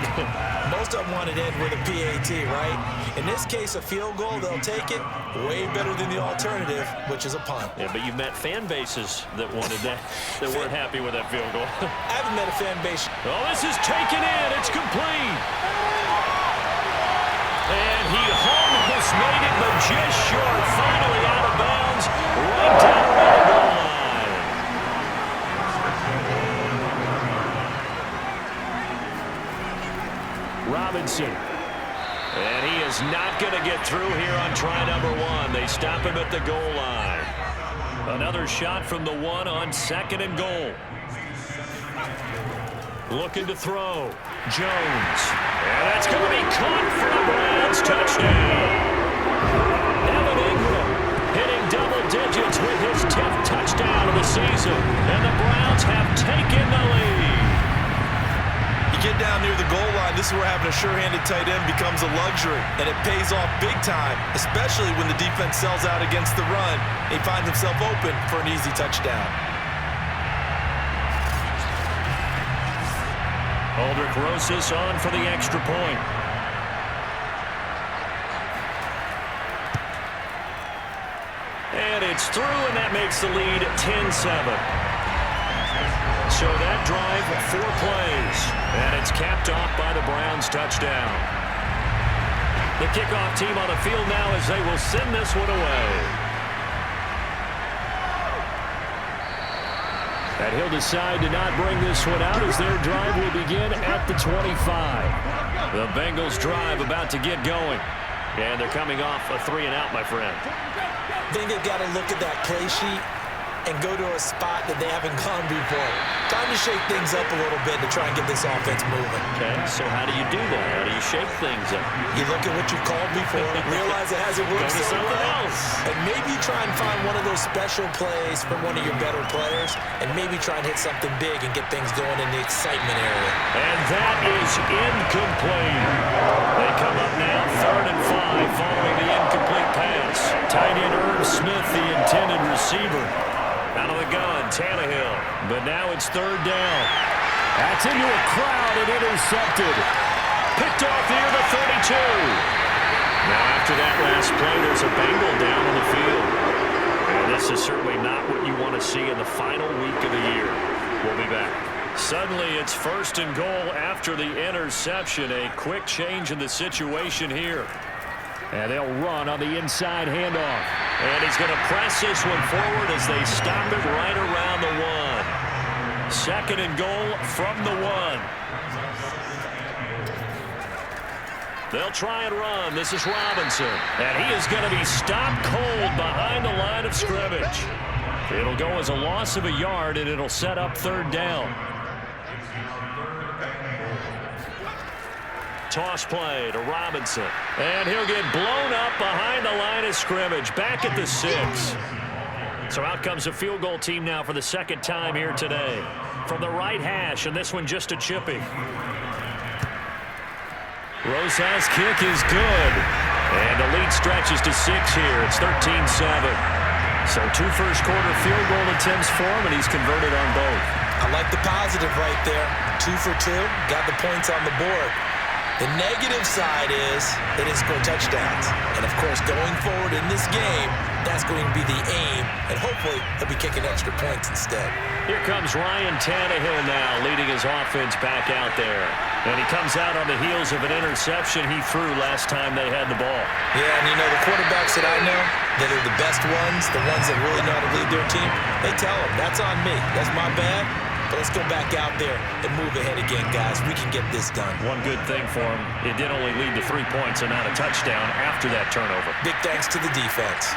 [SPEAKER 3] Most of them wanted to end with a PAT, right? In this case, a field goal, they'll take it. Way better than the alternative, which is a punt.
[SPEAKER 2] Yeah, but you've met fan bases that wanted that, that weren't happy with that field goal.
[SPEAKER 3] I haven't met a fan base.
[SPEAKER 2] Oh, this is taken in. It's complete. And he almost made it, but just short. Finally out of bounds, right down the goal line.
[SPEAKER 4] Robinson.
[SPEAKER 2] And he is not going to get through here on try number 1. They stop him at the goal line. Another shot from the 1 on 2nd and goal. Looking to throw. Jones. And that's going to be caught for the Browns. Touchdown. Evan Ingram hitting double digits with his 10th touchdown of the season. And the Browns have taken the lead.
[SPEAKER 3] You get down near the goal line, this is where having a sure-handed tight end becomes a luxury, and it pays off big time, especially when the defense sells out against the run. He finds himself open for an easy touchdown.
[SPEAKER 2] Aldrich Rosas on for the extra point. And it's through, and that makes the lead 10-7. So that drive, 4 plays, and it's capped off by the Browns touchdown. The kickoff team on the field now as they will send this one away.
[SPEAKER 4] And he'll decide to not bring this one out as their drive will begin at the 25.
[SPEAKER 2] The Bengals drive about to get going. And they're coming off a 3-and-out, my friend.
[SPEAKER 3] I think they've got to look at that play sheet and go to a spot that they haven't gone before. Time to shake things up a little bit to try and get this offense moving.
[SPEAKER 2] Okay, so how do you do that? How do you shake things up?
[SPEAKER 3] You look at what you've called before, realize it hasn't worked
[SPEAKER 2] Go to
[SPEAKER 3] so
[SPEAKER 2] something
[SPEAKER 3] well,
[SPEAKER 2] else.
[SPEAKER 3] and maybe try and find one of those special plays from one of your better players, and maybe try and hit something big and get things going in the excitement area.
[SPEAKER 2] And that is incomplete. They come up now 3rd and 5 following the incomplete pass. Tight end Irv Smith, the intended receiver. Out of the gun, Tannehill. But now it's 3rd down.
[SPEAKER 4] That's into a crowd and intercepted.
[SPEAKER 2] Picked off near the 32. Now after that last play, there's a Bengal down on the field. And this is certainly not what you want to see in the final week of the year. We'll be back. Suddenly it's 1st and goal after the interception. A quick change in the situation here.
[SPEAKER 4] And they'll run on the inside handoff.
[SPEAKER 2] And he's going to press this one forward as they stop it right around the 1. 2nd and goal from the 1. They'll try and run. This is Robinson. And he is going to be stopped cold behind the line of scrimmage. It'll go as a loss of a yard, and it'll set up 3rd down. Toss play to Robinson. And he'll get blown up behind the line of scrimmage. Back at the 6. So out comes a field goal team now for the 2nd time here today. From the right hash, and this one just a chippy. Rosas' kick is good. And the lead stretches to 6 here. It's 13-7. So 2 first-quarter field goal attempts for him, and he's converted on both.
[SPEAKER 3] I like the positive right there. 2 for 2. Got the points on the board. The negative side is they didn't score touchdowns. And, of course, going forward in this game, that's going to be the aim, and hopefully he'll be kicking extra points instead.
[SPEAKER 2] Here comes Ryan Tannehill now, leading his offense back out there. And he comes out on the heels of an interception he threw last time they had the ball.
[SPEAKER 3] Yeah, and you know, the quarterbacks that I know that are the best ones, the ones that really know how to lead their team, they tell them, that's on me. That's my bad. But let's go back out there and move ahead again, guys. We can get this done.
[SPEAKER 2] One good thing for him, it did only lead to 3 points and not a touchdown after that turnover.
[SPEAKER 3] Big thanks to the defense.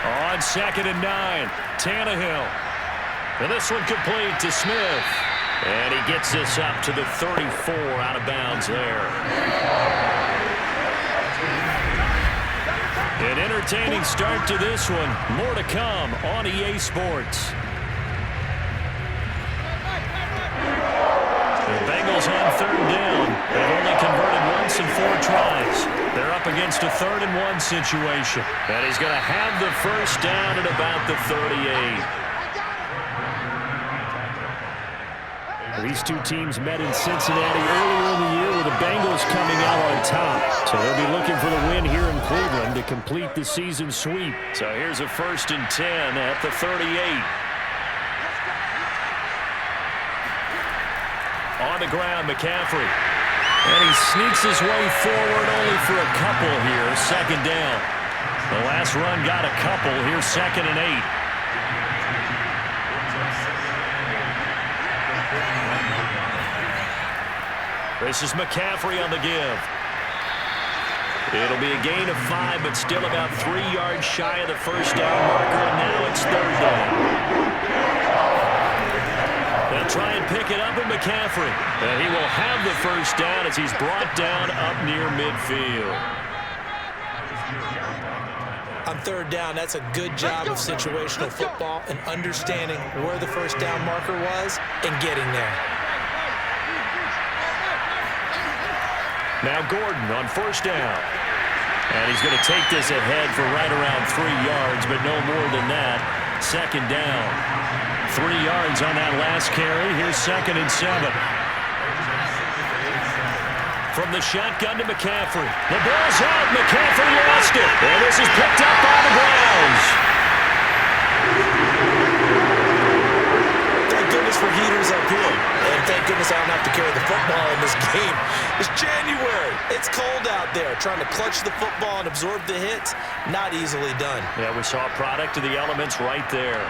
[SPEAKER 2] On 2nd and 9, Tannehill. And this one complete to Smith. And he gets this up to the 34 out of bounds there. An entertaining start to this one. More to come on EA Sports. The Bengals on 3rd down. They've only converted once in 4 tries. They're up against a 3rd and 1 situation. And he's going to have the first down at about the 38.
[SPEAKER 4] These two teams met in Cincinnati earlier in the year with the Bengals coming out on top. So they'll be looking for the win here in Cleveland to complete the season sweep.
[SPEAKER 2] So here's a 1st and 10 at the 38. On the ground, McCaffrey. And he sneaks his way forward only for a couple here. 2nd down. The last run got a couple. Here's 2nd and 8. This is McCaffrey on the give. It'll be a gain of 5, but still about 3 yards shy of the first down marker, and now it's 3rd down. They'll try and pick it up with McCaffrey. And he will have the first down as he's brought down up near midfield.
[SPEAKER 3] On 3rd down, that's a good job of situational football and understanding where the first down marker was and getting there.
[SPEAKER 2] Now Gordon on 1st down. And he's going to take this ahead for right around 3 yards, but no more than that. 2nd down. 3 yards on that last carry. Here's 2nd and 7. From the shotgun to McCaffrey. The ball's out. McCaffrey lost it. And this is picked up by the Browns.
[SPEAKER 3] Thank goodness for heaters up here. And thank goodness I don't have to carry the football in this game. It's January. It's cold out there. Trying to clutch the football and absorb the hits, not easily done.
[SPEAKER 2] Yeah, we saw a product of the elements right there.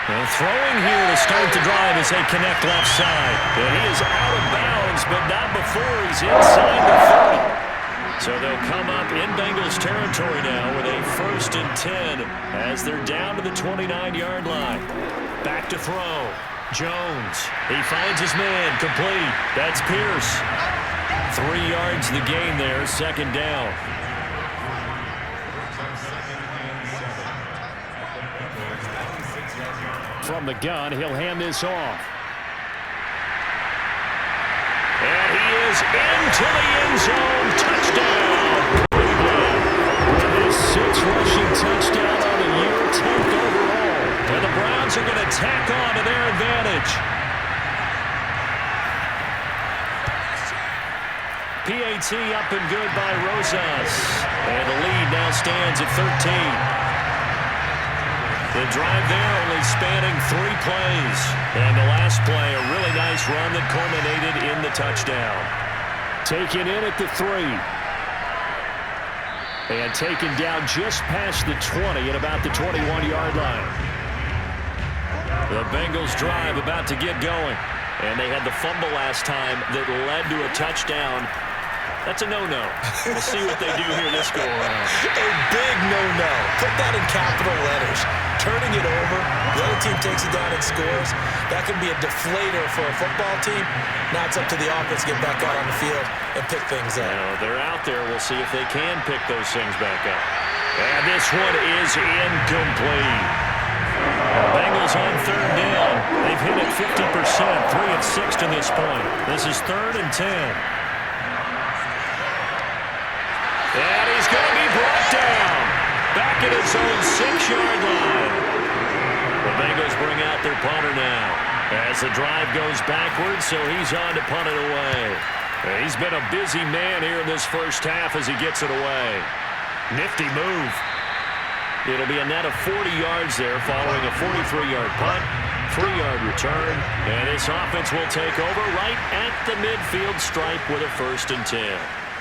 [SPEAKER 2] And throwing here to start the drive as they connect left side. And he is out of bounds, but not before he's inside the 30. So they'll come up in Bengals territory now with a 1st and 10 as they're down to the 29-yard line. Back to throw. Jones. He finds his man. Complete. That's Pierce. 3 yards the gain there. 2nd down.
[SPEAKER 4] From the gun, he'll hand this off.
[SPEAKER 2] And he is into the end zone. Touchdown.
[SPEAKER 4] With his 6th rushing touchdown on the year, 10th overall.
[SPEAKER 2] And the Browns are going to tack on to their advantage. PAT up and good by Rosas. And the lead now stands at 13. The drive there only spanning 3 plays. And the last play, a really nice run that culminated in the touchdown.
[SPEAKER 4] Taken in at the 3. And taken down just past the 20 at about the 21-yard line.
[SPEAKER 2] The Bengals drive about to get going. And they had the fumble last time that led to a touchdown. That's a no-no. We'll see what they do here this go-around.
[SPEAKER 3] A big no-no. Put that in capital letters. Turning it over, the other team takes it down and scores. That can be a deflator for a football team. Now it's up to the offense to get back out on the field and pick things up.
[SPEAKER 2] They're out there. We'll see if they can pick those things back up. And this one is incomplete. Bengals on 3rd down. They've hit it 50%, 3 of 6 to this point. This is 3rd and 10. And he's going to be brought down. Back at his own 6-yard line. The Bengals bring out their punter now. As the drive goes backwards, so he's on to punt it away. He's been a busy man here in this first half as he gets it away. Nifty move. It'll be a net of 40 yards there following a 43-yard punt, 3-yard return, and this offense will take over right at the midfield stripe with a 1st and 10.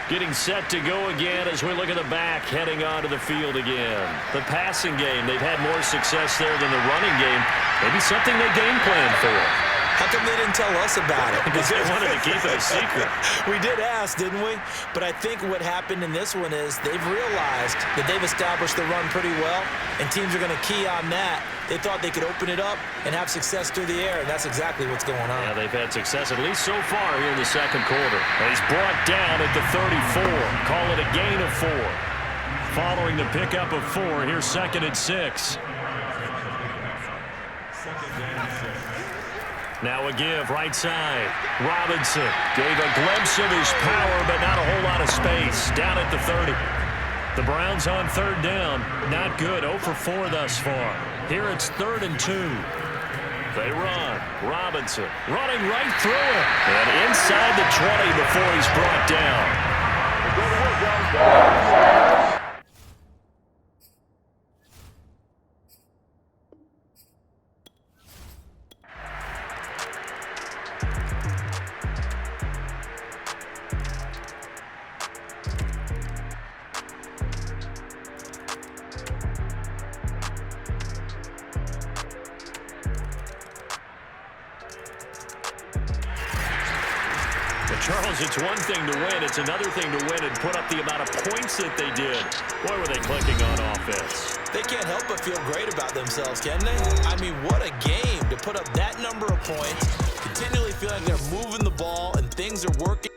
[SPEAKER 2] Getting set to go again as we look at the back, heading onto the field again. The passing game, they've had more success there than the running game. Maybe something they game plan for.
[SPEAKER 3] How come they didn't tell us about it?
[SPEAKER 2] Because they wanted to keep it a secret.
[SPEAKER 3] We did ask, didn't we? But I think what happened in this one is they've realized that they've established the run pretty well, and teams are going to key on that. They thought they could open it up and have success through the air, and that's exactly what's going on.
[SPEAKER 2] Yeah, they've had success at least so far here in the second quarter. And he's brought down at the 34. Call it a gain of 4. Following the pickup of 4, here's 2nd and 6. Now a give, right side. Robinson gave a glimpse of his power, but not a whole lot of space. Down at the 30. The Browns on 3rd down. Not good. 0 for 4 thus far. Here it's 3rd and 2. They run. Robinson running right through it. And inside the 20 before he's brought down. Charles, it's one thing to win. It's another thing to win and put up the amount of points that they did. Boy, were they clicking on offense.
[SPEAKER 3] They can't help but feel great about themselves, can they? I mean, what a game to put up that number of points, continually feeling like they're moving the ball and things are working.